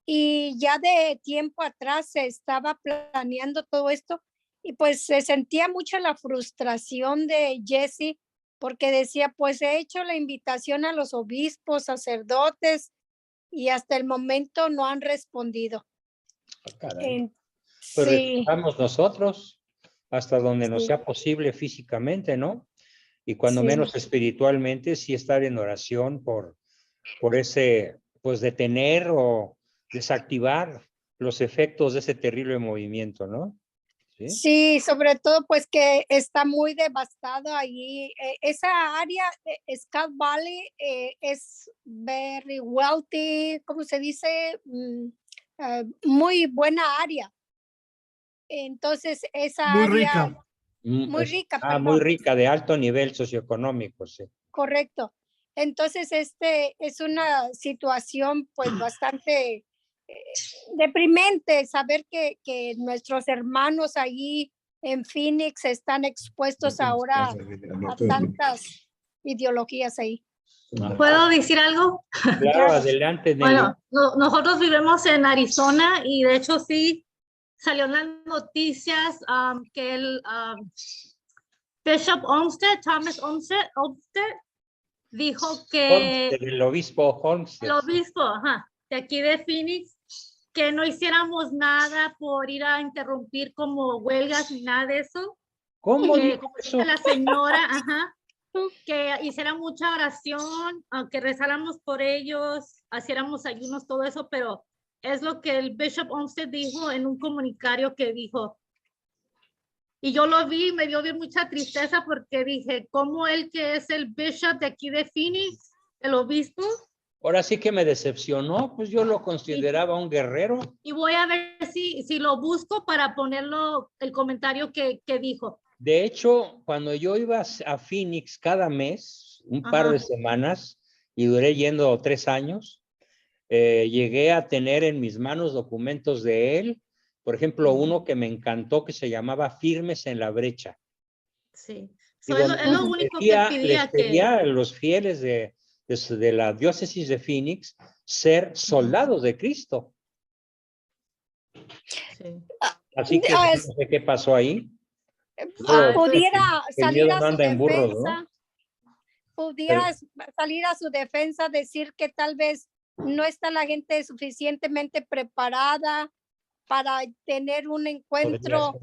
Y ya de tiempo atrás se estaba planeando todo esto y pues se sentía mucho la frustración de Jesse porque decía, pues he hecho la invitación a los obispos, sacerdotes y hasta el momento no han respondido. Ah, caray. Pues Sí, respetamos nosotros hasta donde nos sí, sea posible físicamente, ¿no? Y cuando sí. menos espiritualmente, sí estar en oración por ese, pues detener o desactivar los efectos de ese terrible movimiento, ¿no? Sí. Sí, sobre todo pues que está muy devastado ahí. Esa área de Scott Valley es very wealthy, ¿cómo se dice? Muy buena área. Entonces, esa Muy área rica. muy rica, Muy perdón, rica, de alto nivel socioeconómico, sí. correcto. Entonces, es una situación pues bastante deprimente saber que nuestros hermanos allí en Phoenix están expuestos ahora a tantas ideologías ahí. ¿Puedo decir algo? Claro, adelante, Nelly. Bueno, nosotros vivimos en Arizona y de hecho sí salió en las noticias que el Bishop Olmsted, Thomas Olmsted, dijo que El obispo Holmes. el obispo de aquí de Phoenix, que no hiciéramos nada por ir a interrumpir como huelgas ni nada de eso. ¿Cómo Que, dijo como eso? dice la señora, que hiciera mucha oración, que rezáramos por ellos, hiciéramos ayunos, todo eso, pero es lo que el Bishop Olmsted dijo en un comunicario que dijo. Y yo lo vi, me dio bien mucha tristeza porque dije, ¿cómo él que es el bishop de aquí de Phoenix, el obispo? Ahora sí que me decepcionó, pues yo lo consideraba un guerrero. Y voy a ver si lo busco para ponerlo, el comentario que dijo. De hecho, cuando yo iba a Phoenix cada mes, un par de semanas, y duré yendo 3 años, llegué a tener en mis manos documentos de él, por ejemplo, uno que me encantó que se llamaba Firmes en la Brecha. Sí, Y es donde lo único decía, que les pedía pedía a los fieles de la diócesis de Phoenix ser soldados de Cristo. Sí. Así que no sé qué pasó ahí. Pudiera El salir miedo a no su anda en burros, defensa, ¿no? pudiera salir a su defensa, decir que tal vez no está la gente suficientemente preparada para tener un encuentro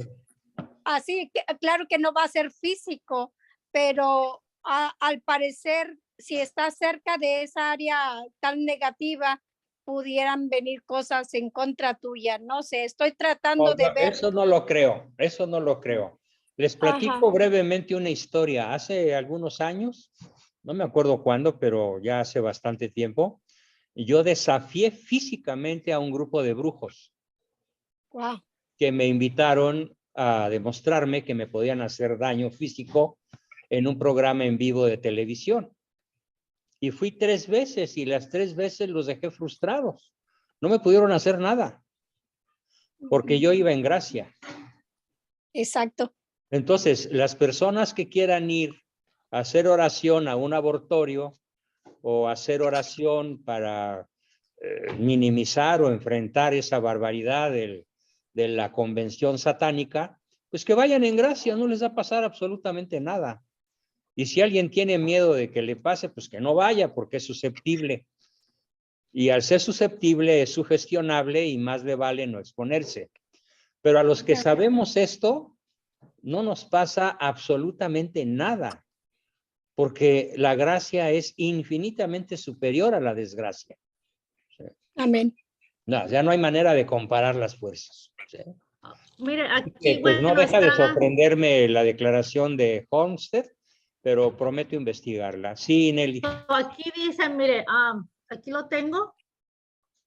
así. Claro que no va a ser físico, pero al parecer, si está cerca de esa área tan negativa, pudieran venir cosas en contra tuya. No sé, estoy tratando de ver. Eso no lo creo, eso no lo creo. Les platico brevemente una historia. Hace algunos años, no me acuerdo cuándo, pero ya hace bastante tiempo, yo desafié físicamente a un grupo de brujos. Wow. Que me invitaron a demostrarme que me podían hacer daño físico en un programa en vivo de televisión. Y fui 3 veces y las 3 veces los dejé frustrados. No me pudieron hacer nada porque yo iba en gracia. Exacto. Entonces, las personas que quieran ir a hacer oración a un abortorio o hacer oración para minimizar o enfrentar esa barbaridad de la convención satánica, pues que vayan en gracia, no les va a pasar absolutamente nada. Y si alguien tiene miedo de que le pase, pues que no vaya porque es susceptible. Y al ser susceptible es sugestionable y más le vale no exponerse. Pero a los que sabemos esto, no nos pasa absolutamente nada, porque la gracia es infinitamente superior a la desgracia. Amén. No, ya no hay manera de comparar las fuerzas. ¿Sí? Mire, aquí, Pues no bueno, deja de sorprenderme la declaración de Olmsted, pero prometo investigarla. Sí, Nelly. Aquí dice, mire, aquí lo tengo.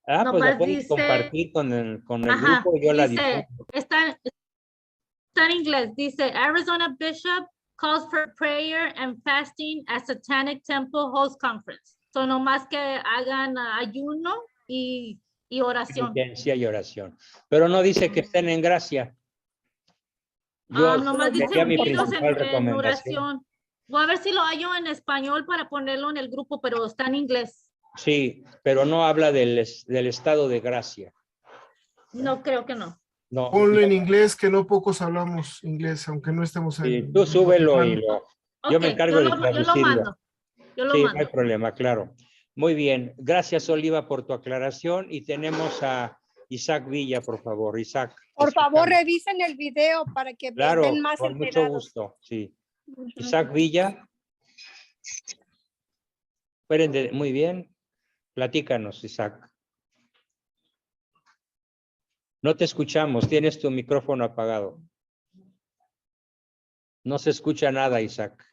Pues la Nomás puedes dice, compartir con el grupo, yo la difundo. Está en inglés, dice, Arizona Bishop calls for prayer and fasting at Satanic Temple Host Conference. So nomás que hagan ayuno y oración. Penitencia y oración. Pero no dice que estén en gracia. Yo nomás dice sería mi unirlos principal en recomendación. oración. Voy a ver si lo hallo en español para ponerlo en el grupo, pero está en inglés. Sí, pero no habla del estado de gracia. No, creo que no. No. Ponlo en inglés, que no pocos hablamos inglés, aunque no estemos ahí. Sí, tú súbelo y yo me encargo de traducirlo. Yo lo mando. Sí, no hay problema, claro. Muy bien. Gracias, Oliva, por tu aclaración. Y tenemos a Isaac Villa, por favor. Isaac. Por favor, revisen el video para que estén más con mucho enterados. gusto, sí. Isaac Villa. Esperen, muy bien. Platícanos, Isaac. No te escuchamos, tienes tu micrófono apagado. No se escucha nada, Isaac.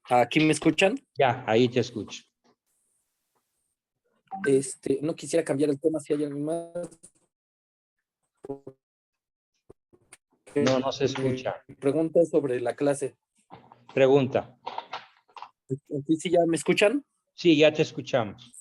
¿Aquí me escuchan? Ya, ahí te escucho. No quisiera cambiar el tema si hay alguien más. No se escucha. Pregunta sobre la clase. Pregunta. ¿Aquí sí ya me escuchan? Sí, ya te escuchamos.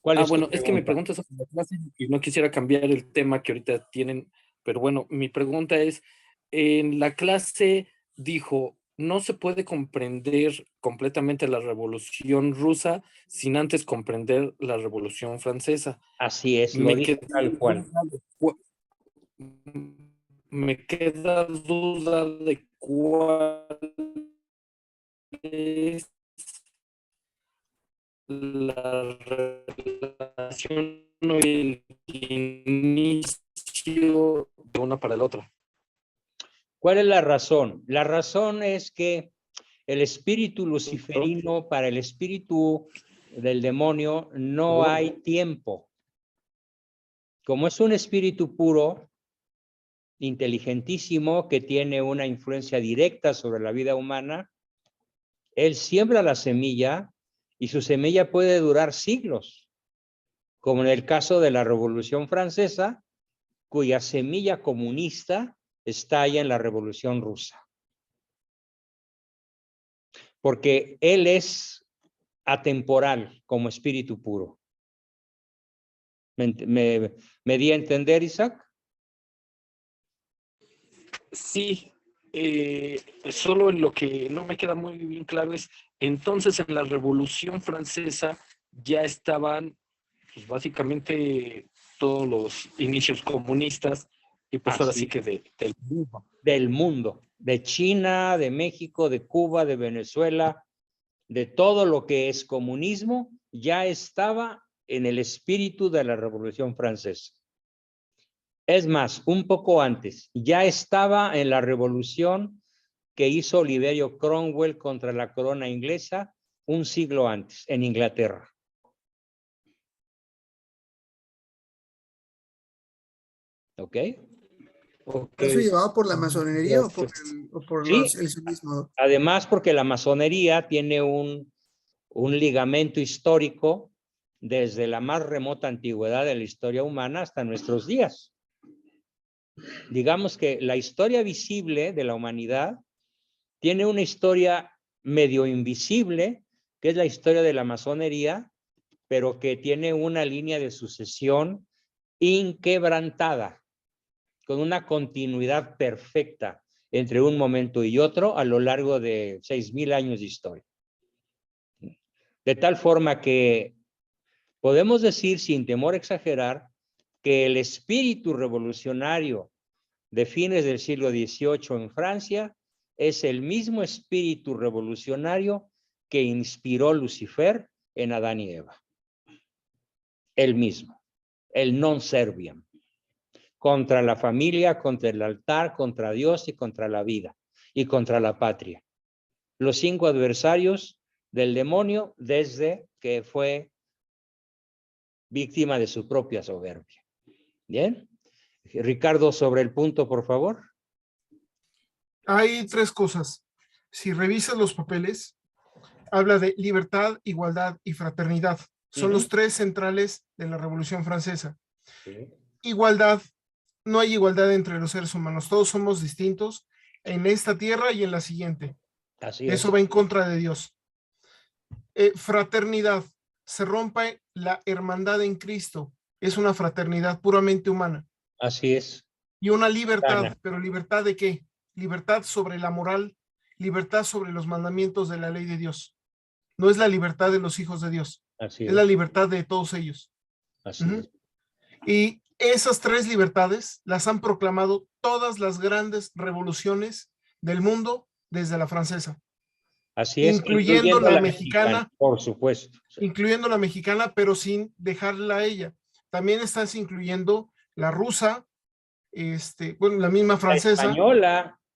¿Cuál es tu Bueno, es que mi pregunta? pregunta es sobre la clase y no quisiera cambiar el tema que ahorita tienen, pero bueno, mi pregunta es, en la clase dijo, no se puede comprender completamente la Revolución Rusa sin antes comprender la Revolución Francesa. Así es, lo dijo tal cual. Me queda duda de cuál es la relación o el inicio de una para el otro. ¿Cuál es la razón? La razón es que el espíritu luciferino para el espíritu del demonio no hay tiempo. Como es un espíritu puro, inteligentísimo, que tiene una influencia directa sobre la vida humana, él siembra la semilla y su semilla puede durar siglos, como en el caso de la Revolución Francesa, cuya semilla comunista está ahí en la Revolución Rusa. Porque él es atemporal como espíritu puro. ¿Me di a entender, Isaac? Sí, solo lo que no me queda muy bien claro es, entonces en la Revolución Francesa ya estaban pues, básicamente todos los inicios comunistas y pues ahora sí que del mundo. Del mundo, de China, de México, de Cuba, de Venezuela, de todo lo que es comunismo, ya estaba en el espíritu de la Revolución Francesa. Es más, un poco antes, ya estaba en la revolución que hizo Oliverio Cromwell contra la corona inglesa un siglo antes, en Inglaterra. ¿Ok? ¿Eso llevado por la masonería o por Sí, el sionismo? además porque la masonería tiene un ligamento histórico desde la más remota antigüedad de la historia humana hasta nuestros días. Digamos que la historia visible de la humanidad tiene una historia medio invisible, que es la historia de la masonería, pero que tiene una línea de sucesión inquebrantada, con una continuidad perfecta entre un momento y otro a lo largo de 6,000 años de historia. De tal forma que podemos decir, sin temor a exagerar, que el espíritu revolucionario de fines del siglo XVIII en Francia es el mismo espíritu revolucionario que inspiró Lucifer en Adán y Eva. El mismo, el non serviam, contra la familia, contra el altar, contra Dios y contra la vida y contra la patria. Los 5 adversarios del demonio desde que fue víctima de su propia soberbia. ¿Bien? Ricardo, sobre el punto, por favor. Hay 3 cosas. Si revisas los papeles, habla de libertad, igualdad y fraternidad. Son los 3 centrales de la Revolución Francesa. Igualdad. No hay igualdad entre los seres humanos. Todos somos distintos en esta tierra y en la siguiente. Así es. Eso va en contra de Dios. Fraternidad. Se rompe la hermandad en Cristo. Es una fraternidad puramente humana. Así es. Y una libertad. Ana. ¿Pero libertad de qué? Libertad sobre la moral, libertad sobre los mandamientos de la ley de Dios. No es la libertad de los hijos de Dios. Así es la libertad de todos ellos. Así es. Y esas 3 libertades las han proclamado todas las grandes revoluciones del mundo desde la francesa. Así es, incluyendo la mexicana, por supuesto. Incluyendo la mexicana, pero sin dejarla a ella. También estás incluyendo la rusa, bueno, la misma francesa,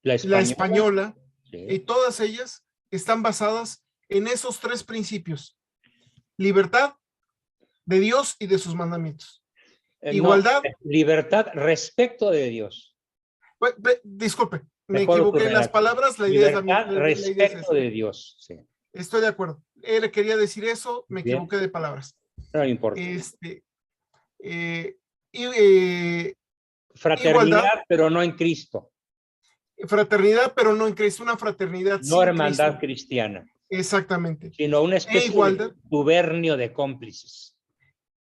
la española, sí. Y todas ellas están basadas en esos 3 principios: libertad de Dios y de sus mandamientos. Igualdad. No, libertad respecto de Dios. Disculpe, me equivoqué en las palabras, la idea es la misma. Respecto de Dios, sí. Estoy de acuerdo. Él quería decir eso, me equivoqué de palabras. No importa. Fraternidad, igualdad, pero no en Cristo. Fraternidad, pero no en Cristo, una fraternidad no hermandad cristiana. Exactamente. Sino una especie igualdad. de tubernio de cómplices.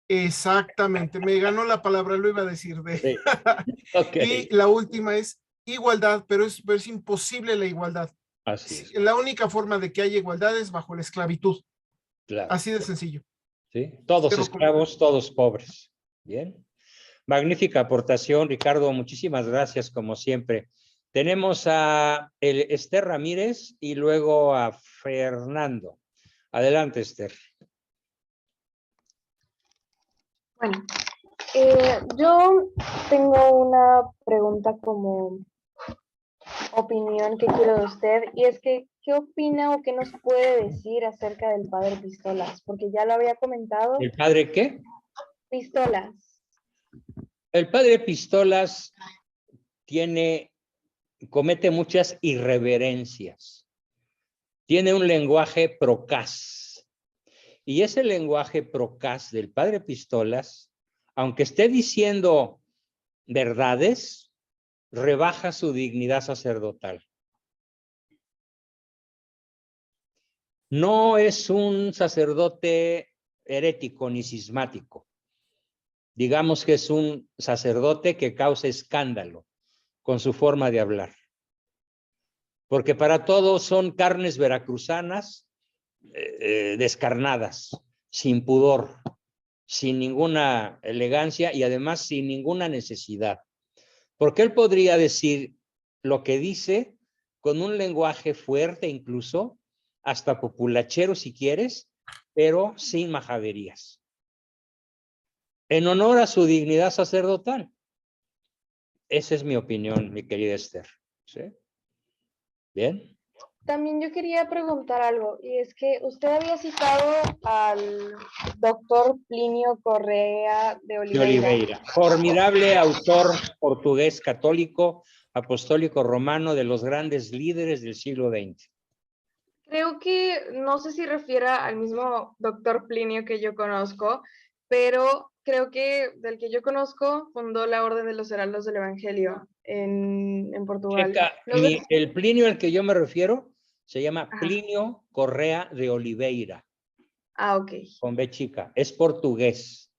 Exactamente, me ganó la palabra, lo iba a decir. Sí. Okay. Y la última es igualdad, pero es imposible la igualdad. Así es. La única forma de que haya igualdad es bajo la esclavitud. Claro. Así de sencillo. ¿Sí? Todos Cero esclavos, todos pobres. Bien. Magnífica aportación, Ricardo. Muchísimas gracias, como siempre. Tenemos a Esther Ramírez y luego a Fernando. Adelante, Esther. Bueno, yo tengo una pregunta como opinión que quiero de usted, y es que, ¿qué opina o qué nos puede decir acerca del padre Pistolas? Porque ya lo había comentado. ¿El padre qué? Pistolas. El padre Pistolas comete muchas irreverencias. Tiene un lenguaje procaz. Y ese lenguaje procaz del padre Pistolas, aunque esté diciendo verdades, rebaja su dignidad sacerdotal. No es un sacerdote herético ni cismático. Digamos que es un sacerdote que causa escándalo con su forma de hablar. Porque para todos son carnes veracruzanas, descarnadas, sin pudor, sin ninguna elegancia y además sin ninguna necesidad. Porque él podría decir lo que dice con un lenguaje fuerte, incluso hasta populachero si quieres, pero sin majaderías. En honor a su dignidad sacerdotal. Esa es mi opinión, mi querida Esther. ¿Sí? ¿Bien? También yo quería preguntar algo, y es que usted había citado al doctor Plinio Correa de De Oliveira. Oliveira. Formidable autor portugués católico, apostólico romano, de los grandes líderes del siglo XX. Creo que, no sé si refiera al mismo doctor Plinio que yo conozco, pero creo que del que yo conozco fundó la Orden de los Heraldos del Evangelio en Portugal. Checa, No sé- el Plinio al que yo me refiero se llama Ajá. Plinio Correa de Oliveira, Ah, ok. con B chica. Es portugués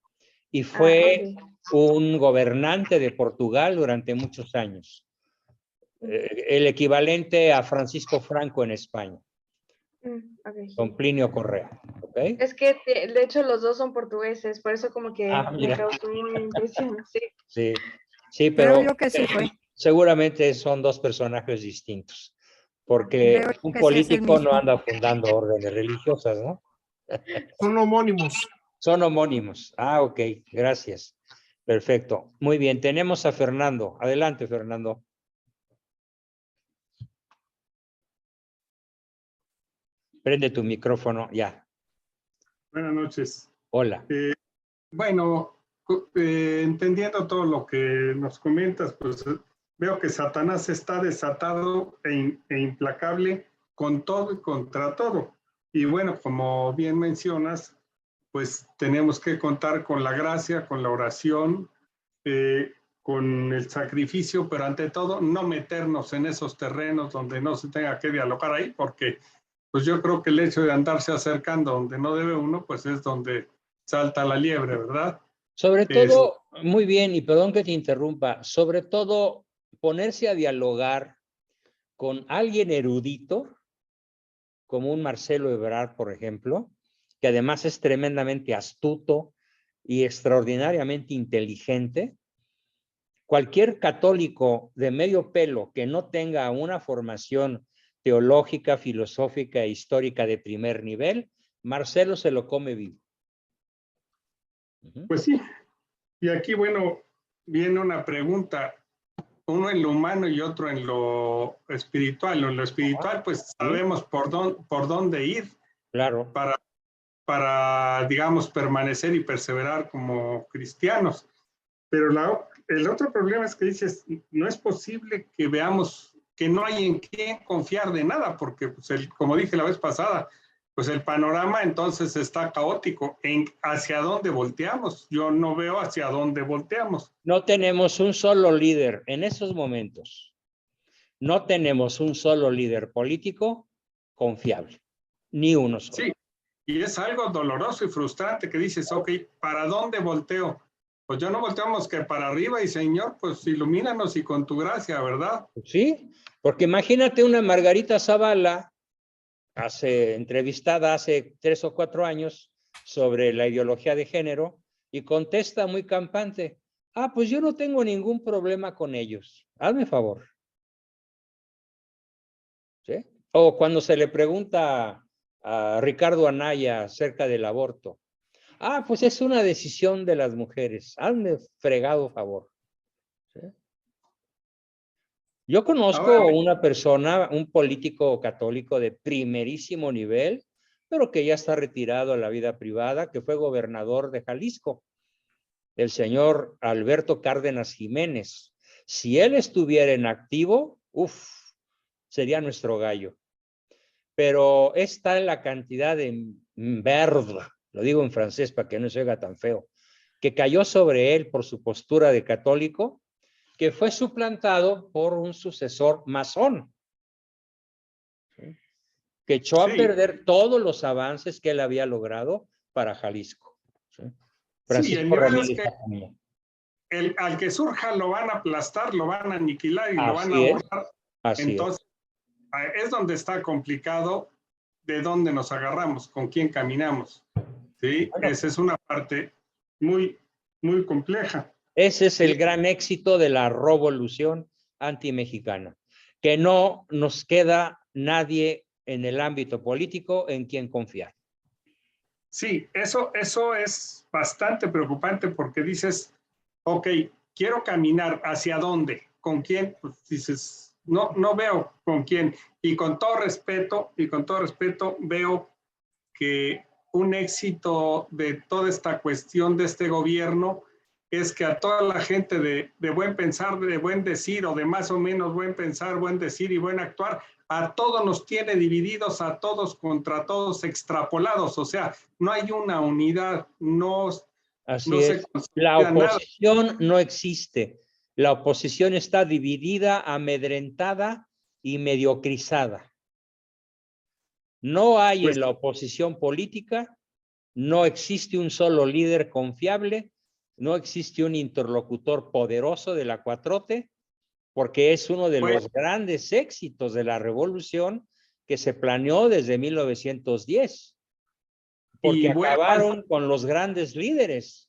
y fue un gobernante de Portugal durante muchos años. El equivalente a Francisco Franco en España, Ok. con Plinio Correa. ¿Okay? Es que de hecho los dos son portugueses, por eso como que me Mira. causó una impresión, sí. Sí, sí, pero Creo yo que sí fue. seguramente son dos personajes distintos, porque Creo un que sí es el político no mismo. anda fundando órdenes religiosas, ¿no? Son homónimos. Son homónimos. Ah, ok, gracias. Perfecto. Muy bien, tenemos a Fernando. Adelante, Fernando. Prende tu micrófono, ya. Buenas noches. Hola. Bueno, entendiendo todo lo que nos comentas, pues veo que Satanás está desatado e implacable con todo y contra todo. Y bueno, como bien mencionas, pues tenemos que contar con la gracia, con la oración, con el sacrificio, pero ante todo no meternos en esos terrenos donde no se tenga que dialogar ahí, porque pues yo creo que el hecho de andarse acercando donde no debe uno, pues es donde salta la liebre, ¿verdad? Sobre todo, muy bien, y perdón que te interrumpa, sobre todo ponerse a dialogar con alguien erudito, como un Marcelo Ebrard, por ejemplo, que además es tremendamente astuto y extraordinariamente inteligente. Cualquier católico de medio pelo que no tenga una formación teológica, filosófica e histórica de primer nivel, Marcelo se lo come vivo. Pues sí, y aquí, bueno, viene una pregunta, uno en lo humano y otro en lo espiritual. En lo espiritual, pues sabemos por dónde ir. Claro. Para, digamos, permanecer y perseverar como cristianos. Pero el otro problema es que dices, no es posible que veamos que no hay en quién confiar de nada, porque pues como dije la vez pasada, pues el panorama entonces está caótico. ¿Hacia dónde volteamos? Yo no veo hacia dónde volteamos. No tenemos un solo líder en esos momentos. No tenemos un solo líder político confiable. Ni uno solo. Sí, y es algo doloroso y frustrante que dices, ok, ¿para dónde volteo? Pues yo no volteamos que para arriba y Señor, pues ilumínanos y con tu gracia, ¿verdad? Sí, porque imagínate una Margarita Zavala, entrevistada hace 3 o 4 años sobre la ideología de género y contesta muy campante, pues yo no tengo ningún problema con ellos, hazme favor. ¿Sí? O cuando se le pregunta a Ricardo Anaya acerca del aborto, pues es una decisión de las mujeres, hazme fregado favor. ¿Sí? Yo conozco una persona, un político católico de primerísimo nivel, pero que ya está retirado a la vida privada, que fue gobernador de Jalisco, el señor Alberto Cárdenas Jiménez. Si él estuviera en activo, sería nuestro gallo. Pero está en la cantidad de merda, lo digo en francés para que no se oiga tan feo, que cayó sobre él por su postura de católico, que fue suplantado por un sucesor masón, ¿sí? Que echó a perder todos los avances que él había logrado para Jalisco. ¿Sí? Francisco Ramírez Acuña. Al que surja lo van a aplastar, lo van a aniquilar y lo van a borrar. Entonces, es donde está complicado de dónde nos agarramos, con quién caminamos. ¿Sí? Esa es una parte muy, muy compleja. Ese es el gran éxito de la revolución antimexicana, que no nos queda nadie en el ámbito político en quien confiar. Sí, eso es bastante preocupante porque dices, ok, quiero caminar, ¿hacia dónde? ¿Con quién? Pues dices, no veo con quién. Y con todo respeto, veo que un éxito de toda esta cuestión de este gobierno es que a toda la gente de buen pensar, de buen decir, o de más o menos buen pensar, buen decir y buen actuar, a todos nos tiene divididos, a todos contra todos, extrapolados. O sea, no hay una unidad, Así es. La oposición no existe. La oposición está dividida, amedrentada y mediocrizada. No hay en la oposición política, no existe un solo líder confiable, no existe un interlocutor poderoso de la 4T, porque es uno de los grandes éxitos de la revolución que se planeó desde 1910, porque acabaron con los grandes líderes.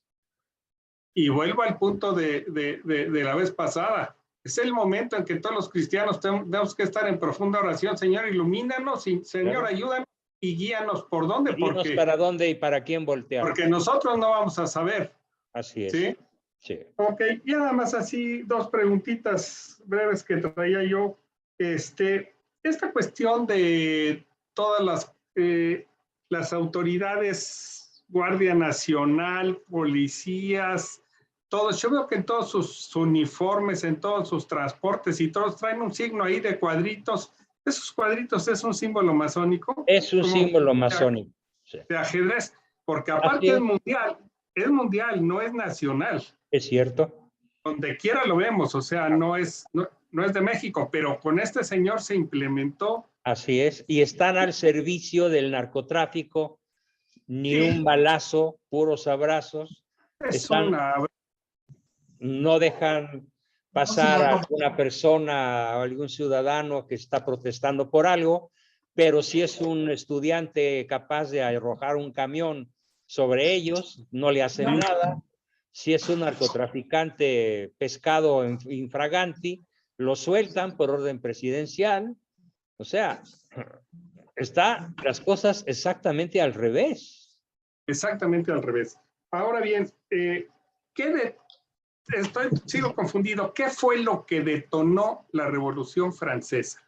Y vuelvo al punto de la vez pasada. Es el momento en que todos los cristianos tenemos que estar en profunda oración. Señor, ilumínanos, Señor, ayúdanos y guíanos por dónde. Porque, para dónde y para quién voltear. Porque nosotros no vamos a saber. Así es. ¿Sí? Sí. Ok, y nada más así, 2 preguntitas breves que traía yo. Esta cuestión de todas las autoridades, Guardia Nacional, policías, todos, yo veo que en todos sus uniformes, en todos sus transportes y todos traen un signo ahí de cuadritos. ¿Esos cuadritos es un símbolo masónico? Es un símbolo masónico. Sí. De ajedrez, porque aparte es mundial, no es nacional. Es cierto. Donde quiera lo vemos, o sea, no es de México, pero con este señor se implementó. Así es, y están al servicio del narcotráfico, ni un balazo, puros abrazos. No dejan pasar a alguna persona, a algún ciudadano que está protestando por algo, pero si es un estudiante capaz de arrojar un camión sobre ellos, no le hacen nada. Si es un narcotraficante pescado infraganti, lo sueltan por orden presidencial. O sea, están las cosas exactamente al revés. Exactamente al revés. Ahora bien, sigo confundido. ¿Qué fue lo que detonó la Revolución Francesa?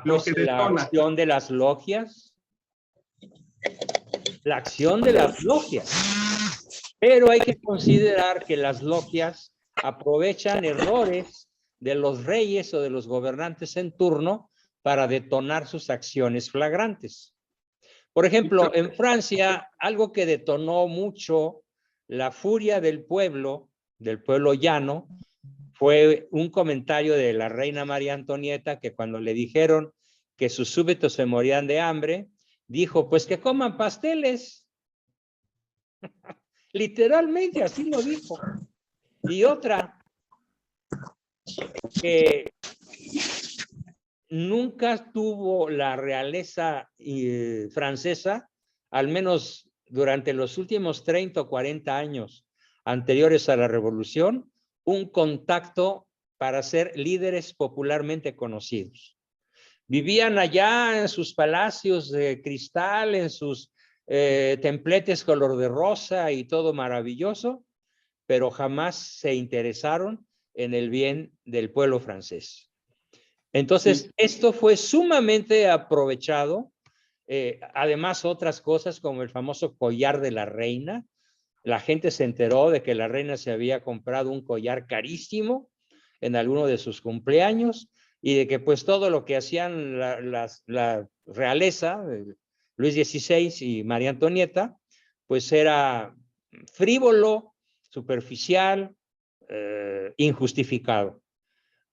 Pues la acción de las logias. La acción de las logias. Pero hay que considerar que las logias aprovechan errores de los reyes o de los gobernantes en turno para detonar sus acciones flagrantes. Por ejemplo, en Francia, algo que detonó mucho la furia del pueblo llano, fue un comentario de la reina María Antonieta que cuando le dijeron que sus súbditos se morían de hambre, dijo, pues que coman pasteles. Literalmente así lo dijo. Y otra, que nunca tuvo la realeza francesa, al menos durante los últimos 30 o 40 años anteriores a la revolución, un contacto para ser líderes popularmente conocidos. Vivían allá en sus palacios de cristal, en sus templetes color de rosa y todo maravilloso, pero jamás se interesaron en el bien del pueblo francés. Entonces, esto fue sumamente aprovechado. Además, otras cosas como el famoso collar de la reina. La gente se enteró de que la reina se había comprado un collar carísimo en alguno de sus cumpleaños y de que pues todo lo que hacían la realeza, Luis XVI y María Antonieta, pues era frívolo, superficial, injustificado.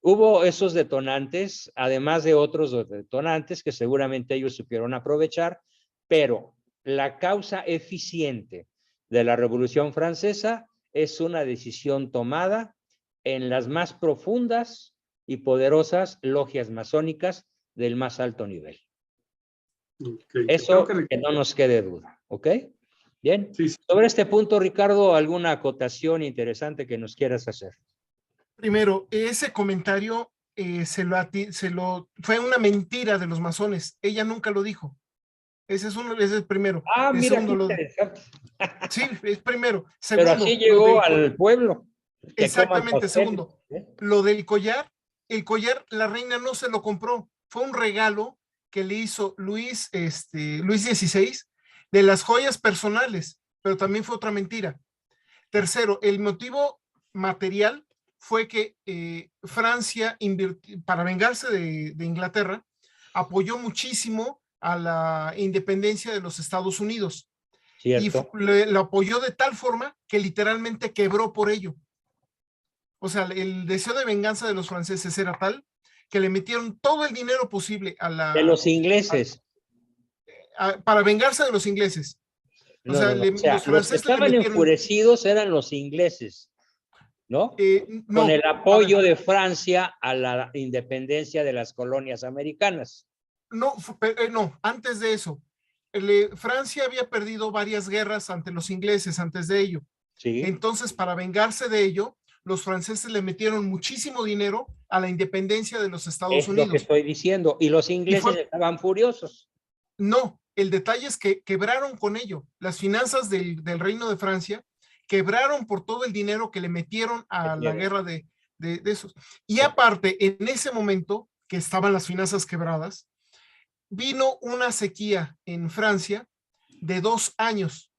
Hubo esos detonantes, además de otros detonantes que seguramente ellos supieron aprovechar, pero la causa eficiente de la Revolución Francesa es una decisión tomada en las más profundas y poderosas logias masónicas del más alto nivel. Eso que no nos quede duda, ¿ok? Bien. Sobre este punto, Ricardo, ¿alguna acotación interesante que nos quieras hacer? Primero, ese comentario fue una mentira de los masones. Ella nunca lo dijo. Ese es el primero. Ah, el mira, segundo, qué interesante. Sí, es primero. Segundo, pero así llegó al pueblo. Exactamente, segundo. Lo del collar, el collar la reina no se lo compró. Fue un regalo que le hizo Luis XVI de las joyas personales, pero también fue otra mentira. Tercero, el motivo material fue que Francia, para vengarse de Inglaterra, apoyó muchísimo a la independencia de los Estados Unidos. Cierto. Y lo apoyó de tal forma que literalmente quebró por ello. O sea, el deseo de venganza de los franceses era tal que le metieron todo el dinero posible de los ingleses. Para vengarse de los ingleses. O sea, los que estaban enfurecidos eran los ingleses, ¿no? No, con el apoyo de Francia a la independencia de las colonias americanas. No, antes de eso. Francia había perdido varias guerras ante los ingleses antes de ello. Sí. Entonces, para vengarse de ello, los franceses le metieron muchísimo dinero a la independencia de los Estados Unidos. Es lo que estoy diciendo. Y los ingleses estaban furiosos. No, el detalle es que quebraron con ello. Las finanzas del Reino de Francia quebraron por todo el dinero que le metieron a la guerra de esos. Y aparte, en ese momento que estaban las finanzas quebradas, vino una sequía en Francia de 2 años.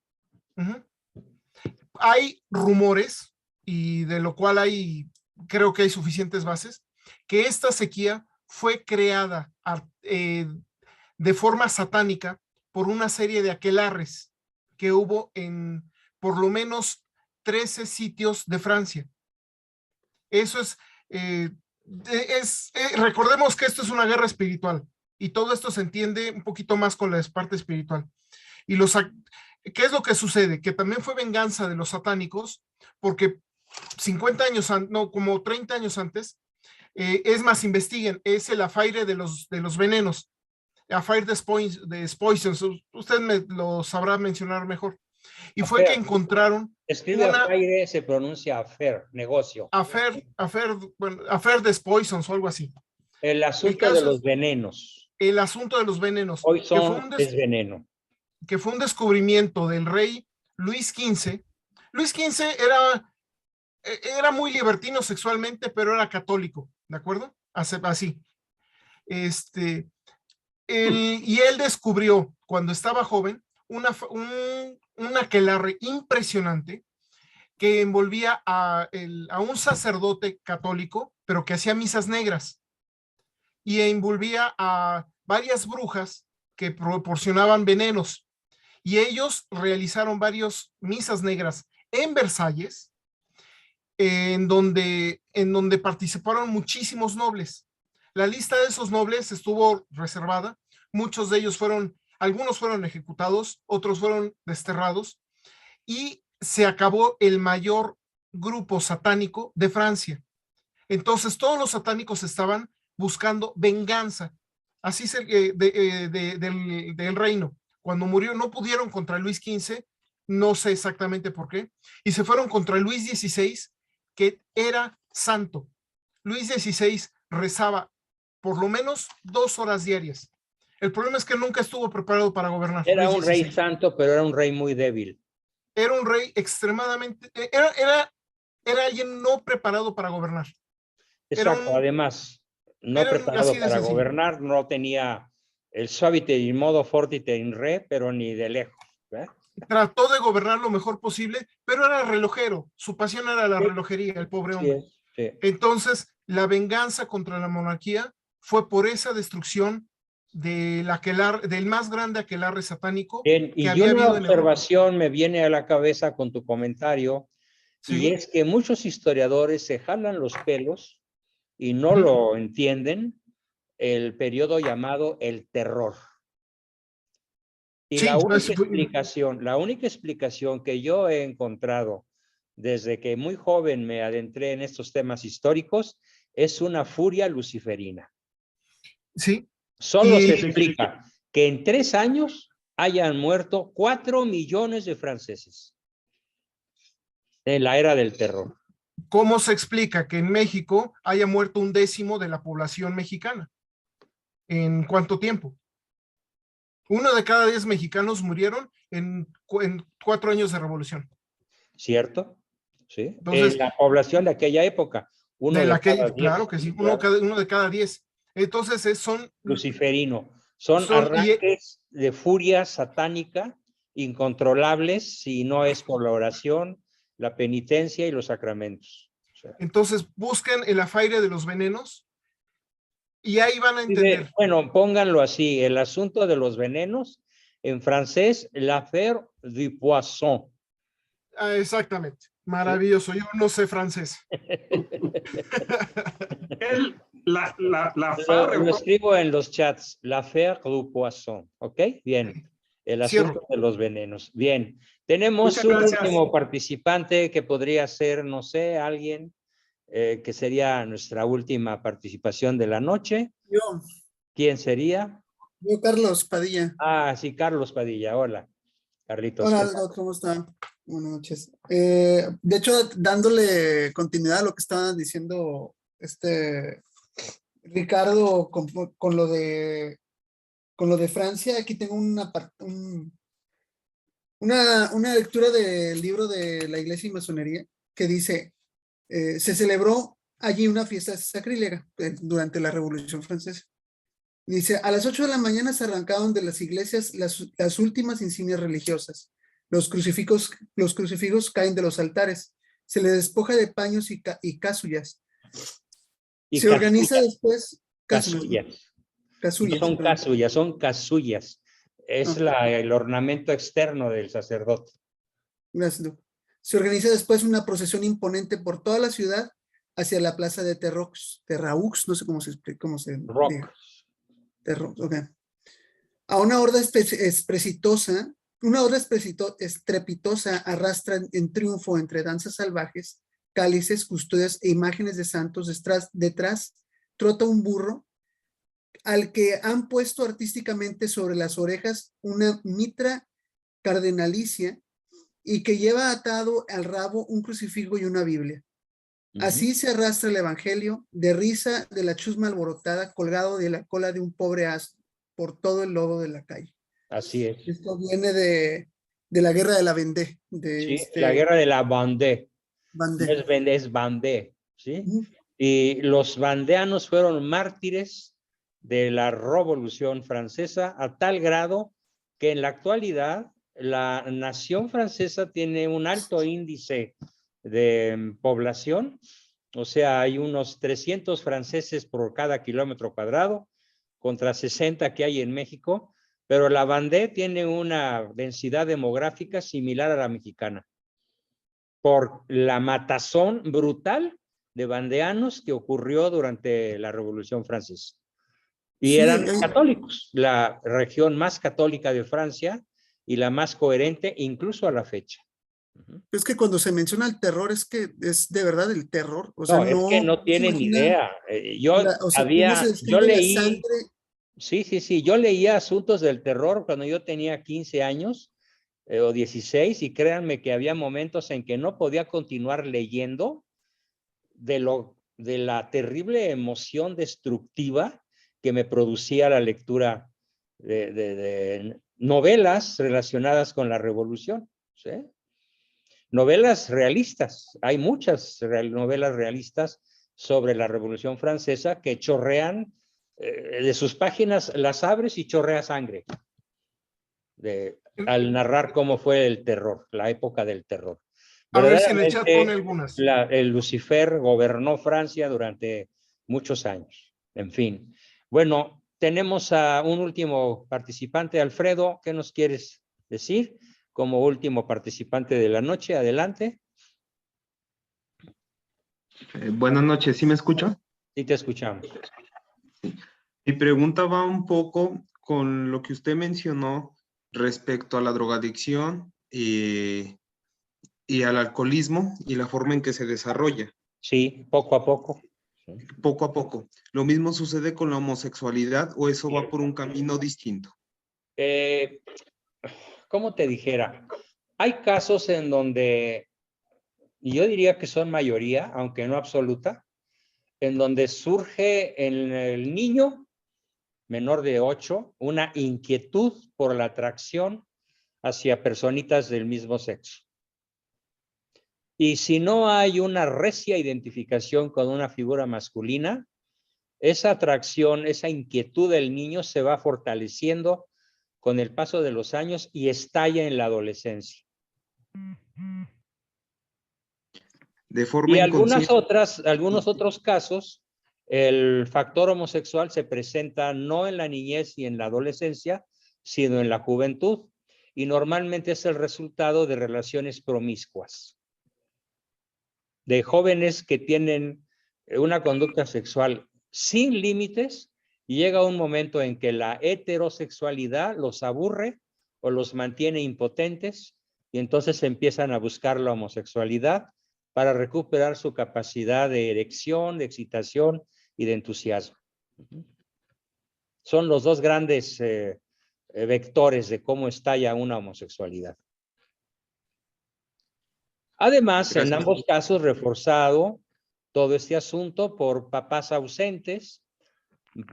Hay rumores, y de lo cual creo que hay suficientes bases, que esta sequía fue creada de forma satánica por una serie de aquelarres que hubo en por lo menos 13 sitios de Francia. Eso recordemos que esto es una guerra espiritual y todo esto se entiende un poquito más con la parte espiritual. Y ¿qué es lo que sucede? Que también fue venganza de los satánicos porque 50 años, no, como 30 años antes, es más, investiguen, es el affaire de los venenos, affaire de poisons, usted me lo sabrá mencionar mejor. Y fue que encontraron... Escribe affaire, se pronuncia affair, negocio. Affaire de poisons o algo así. El asunto de los venenos. El asunto de los venenos. Poison es veneno. Que fue un descubrimiento del rey Luis XV. Luis XV era muy libertino sexualmente, pero era católico, ¿de acuerdo? Así. Y él descubrió, cuando estaba joven, un aquelarre impresionante que envolvía a un sacerdote católico, pero que hacía misas negras. Y envolvía a varias brujas que proporcionaban venenos. Y ellos realizaron varias misas negras en Versalles, en donde participaron muchísimos nobles. la lista de esos nobles estuvo reservada. Muchos de ellos algunos fueron ejecutados, otros fueron desterrados, y se acabó el mayor grupo satánico de Francia. Entonces, todos los satánicos estaban buscando venganza, así del reino. Cuando murió, no pudieron contra Luis XV, no sé exactamente por qué, y se fueron contra Luis XVI, que era santo. Luis XVI rezaba por lo menos 2 horas diarias. El problema es que nunca estuvo preparado para gobernar. Era Luis un rey XVI. santo, pero era un rey muy débil. Era un rey extremadamente, era alguien no preparado para gobernar. Exacto, además, no era preparado así de para sencillo. gobernar, no tenía el suaviter in modo fortiter in re, pero ni de lejos. ¿eh? Trató de gobernar lo mejor posible, pero era relojero. Su pasión era la relojería, el pobre hombre. Sí. Entonces, la venganza contra la monarquía fue por esa destrucción del más grande aquelarre satánico Bien, y que había una habido en Europa. observación me viene a la cabeza con tu comentario, y es que muchos historiadores se jalan los pelos y no lo entienden, el periodo llamado el terror. Y Sí, la única explicación que yo he encontrado desde que muy joven me adentré en estos temas históricos es una furia luciferina. Sí. Solo se explica que en 3 años hayan muerto 4 millones de franceses en la era del terror. ¿Cómo se explica que en México haya muerto 1/10 de la población mexicana? ¿En cuánto tiempo? 1 de cada 10 mexicanos murieron en 4 años de revolución. ¿Cierto? Sí. Entonces, la población de aquella época. Claro que sí, uno de cada 10. Entonces son luciferino. Son arranques de furia satánica incontrolables si no es por la oración, la penitencia y los sacramentos. O sea, entonces busquen el afaire de los venenos y ahí van a entender. Bueno, pónganlo así, el asunto de los venenos, en francés, l'affaire du poisson. Exactamente, maravilloso, yo no sé francés. Lo escribo en los chats, l'affaire du poisson, ¿ok? Bien, el asunto de los venenos. Bien, tenemos un último participante que podría ser, no sé, alguien que sería nuestra última participación de la noche. Yo. ¿Quién sería? Yo, Carlos Padilla. Ah, sí, Carlos Padilla. Hola, Carlitos. Hola, Aldo, ¿cómo están? Buenas noches. De hecho, dándole continuidad a lo que estaba diciendo Ricardo con lo de Francia, aquí tengo una lectura del libro de la Iglesia y Masonería que dice, se celebró allí una fiesta sacrílega durante la Revolución Francesa. Dice, a las 8 de la mañana se arrancaron de las iglesias las últimas insignias religiosas. Los crucifijos caen de los altares. Se les despoja de paños y cásullas. Se organiza después... Casullas. No son casullas, son casullas. Es el ornamento externo del sacerdote. Gracias. Se organiza después una procesión imponente por toda la ciudad hacia la plaza de Terraux, no sé cómo se diga. Terraux, ok. A una horda estrepitosa arrastra en triunfo entre danzas salvajes, cálices, custodias e imágenes de santos. Detrás trota un burro al que han puesto artísticamente sobre las orejas una mitra cardenalicia y que lleva atado al rabo un crucifijo y una Biblia. Así se arrastra el evangelio de risa de la chusma alborotada colgado de la cola de un pobre asno por todo el lodo de la calle. Así es. Esto viene de la guerra de la Vendée. Sí, la guerra de la Vendée. No es Vendée, es Vendée, ¿sí? Y los vandeanos fueron mártires de la Revolución Francesa a tal grado que en la actualidad la nación francesa tiene un alto índice de población, o sea, hay unos 300 franceses por cada kilómetro cuadrado contra 60 que hay en México, pero la Vendée tiene una densidad demográfica similar a la mexicana por la matazón brutal de vandeanos que ocurrió durante la Revolución Francesa. Y Sí, eran católicos, la región más católica de Francia y la más coherente incluso a la fecha. Es que cuando se menciona el terror, es que es de verdad el terror. O sea, No, es que no se tienen imagina idea. o sea, cómo se Yo describe la leí, sangre. sí, yo leía asuntos del terror cuando yo tenía 15 años o 16 y créanme que había momentos en que no podía continuar leyendo de la terrible emoción destructiva que me producía la lectura de novelas relacionadas con la revolución, ¿sí? Novelas realistas, hay muchas novelas realistas sobre la Revolución Francesa que chorrean, de sus páginas las abres y chorrea sangre, al narrar cómo fue el terror, la época del terror. A ver si en el chat pone Verdaderamente, algunas. el Lucifer gobernó Francia durante muchos años. En fin. Bueno, tenemos a un último participante, Alfredo. ¿Qué nos quieres decir? Como último participante de la noche, adelante. Buenas noches, ¿sí me escucha? Sí, te escuchamos. Mi pregunta va un poco con lo que usted mencionó respecto a la drogadicción y al alcoholismo y la forma en que se desarrolla. Sí, poco a poco. Poco a poco. ¿Lo mismo sucede con la homosexualidad o eso va por un camino distinto? ¿Cómo te dijera? Hay casos en donde, y yo diría que son mayoría, aunque no absoluta, en donde surge en el niño menor de 8 una inquietud por la atracción hacia personitas del mismo sexo. Y si no hay una recia identificación con una figura masculina, esa atracción, esa inquietud del niño se va fortaleciendo con el paso de los años y estalla en la adolescencia. De forma Y inconsciente. algunos otros casos, el factor homosexual se presenta no en la niñez y en la adolescencia, sino en la juventud. Y normalmente es el resultado de relaciones promiscuas, de jóvenes que tienen una conducta sexual sin límites y llega un momento en que la heterosexualidad los aburre o los mantiene impotentes y entonces empiezan a buscar la homosexualidad para recuperar su capacidad de erección, de excitación y de entusiasmo. Son los dos grandes vectores de cómo estalla una homosexualidad. Además, en ambos casos, reforzado todo este asunto por papás ausentes,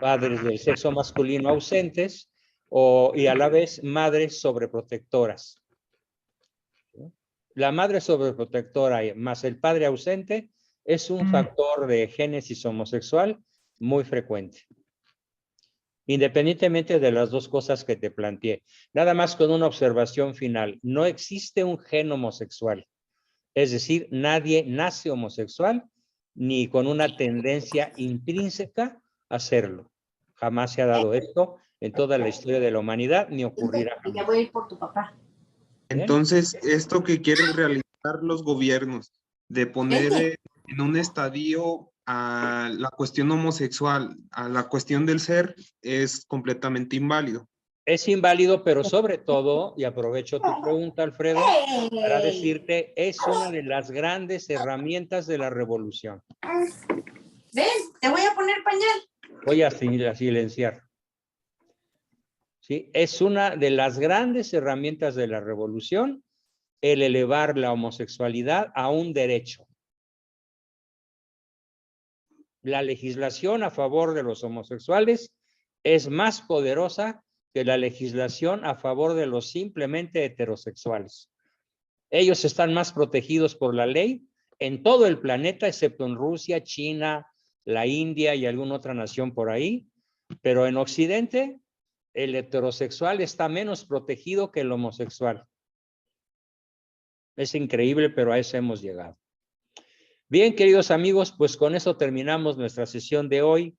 padres del sexo masculino ausentes, y a la vez madres sobreprotectoras. La madre sobreprotectora más el padre ausente es un factor de génesis homosexual muy frecuente. Independientemente de las dos cosas que te planteé. Nada más con una observación final. No existe un gen homosexual. Es decir, nadie nace homosexual ni con una tendencia intrínseca a serlo. Jamás se ha dado esto en toda la historia de la humanidad, ni ocurrirá jamás. Ya voy a ir por tu papá. Entonces, esto que quieren realizar los gobiernos, de poner en un estadio a la cuestión homosexual, a la cuestión del ser, es completamente inválido. Es inválido, pero sobre todo, y aprovecho tu pregunta, Alfredo, para decirte, es una de las grandes herramientas de la revolución. Ven, te voy a poner pañal. Voy a silenciar. ¿Sí? Es una de las grandes herramientas de la revolución el elevar la homosexualidad a un derecho. La legislación a favor de los homosexuales es más poderosa que la legislación a favor de los simplemente heterosexuales. Ellos están más protegidos por la ley en todo el planeta, excepto en Rusia, China, la India y alguna otra nación por ahí, pero en Occidente el heterosexual está menos protegido que el homosexual. Es increíble, pero a eso hemos llegado. Bien, queridos amigos, pues con eso terminamos nuestra sesión de hoy.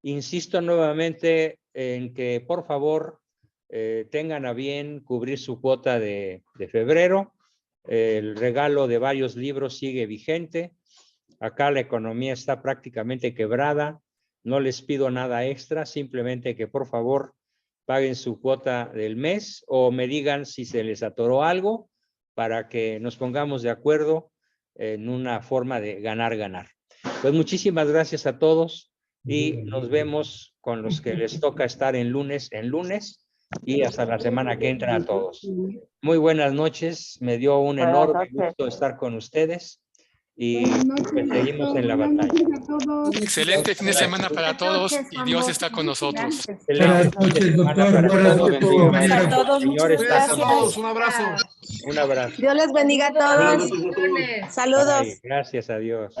Insisto nuevamente en que, por favor, tengan a bien cubrir su cuota de febrero. El regalo de varios libros sigue vigente. Acá la economía está prácticamente quebrada. No les pido nada extra, simplemente que por favor paguen su cuota del mes o me digan si se les atoró algo para que nos pongamos de acuerdo en una forma de ganar. Pues muchísimas gracias a todos y nos vemos con los que les toca estar en lunes y hasta la semana que entra a todos. Muy buenas noches, me dio un enorme gusto estar con ustedes y pues, seguimos en la batalla. Excelente fin de semana para todos y Dios está con nosotros. Buenas noches, doctor. Buenas noches a todos. Señor, está con todos. Un abrazo. Un abrazo. Dios les bendiga a todos. Saludos. Ay, gracias a Dios.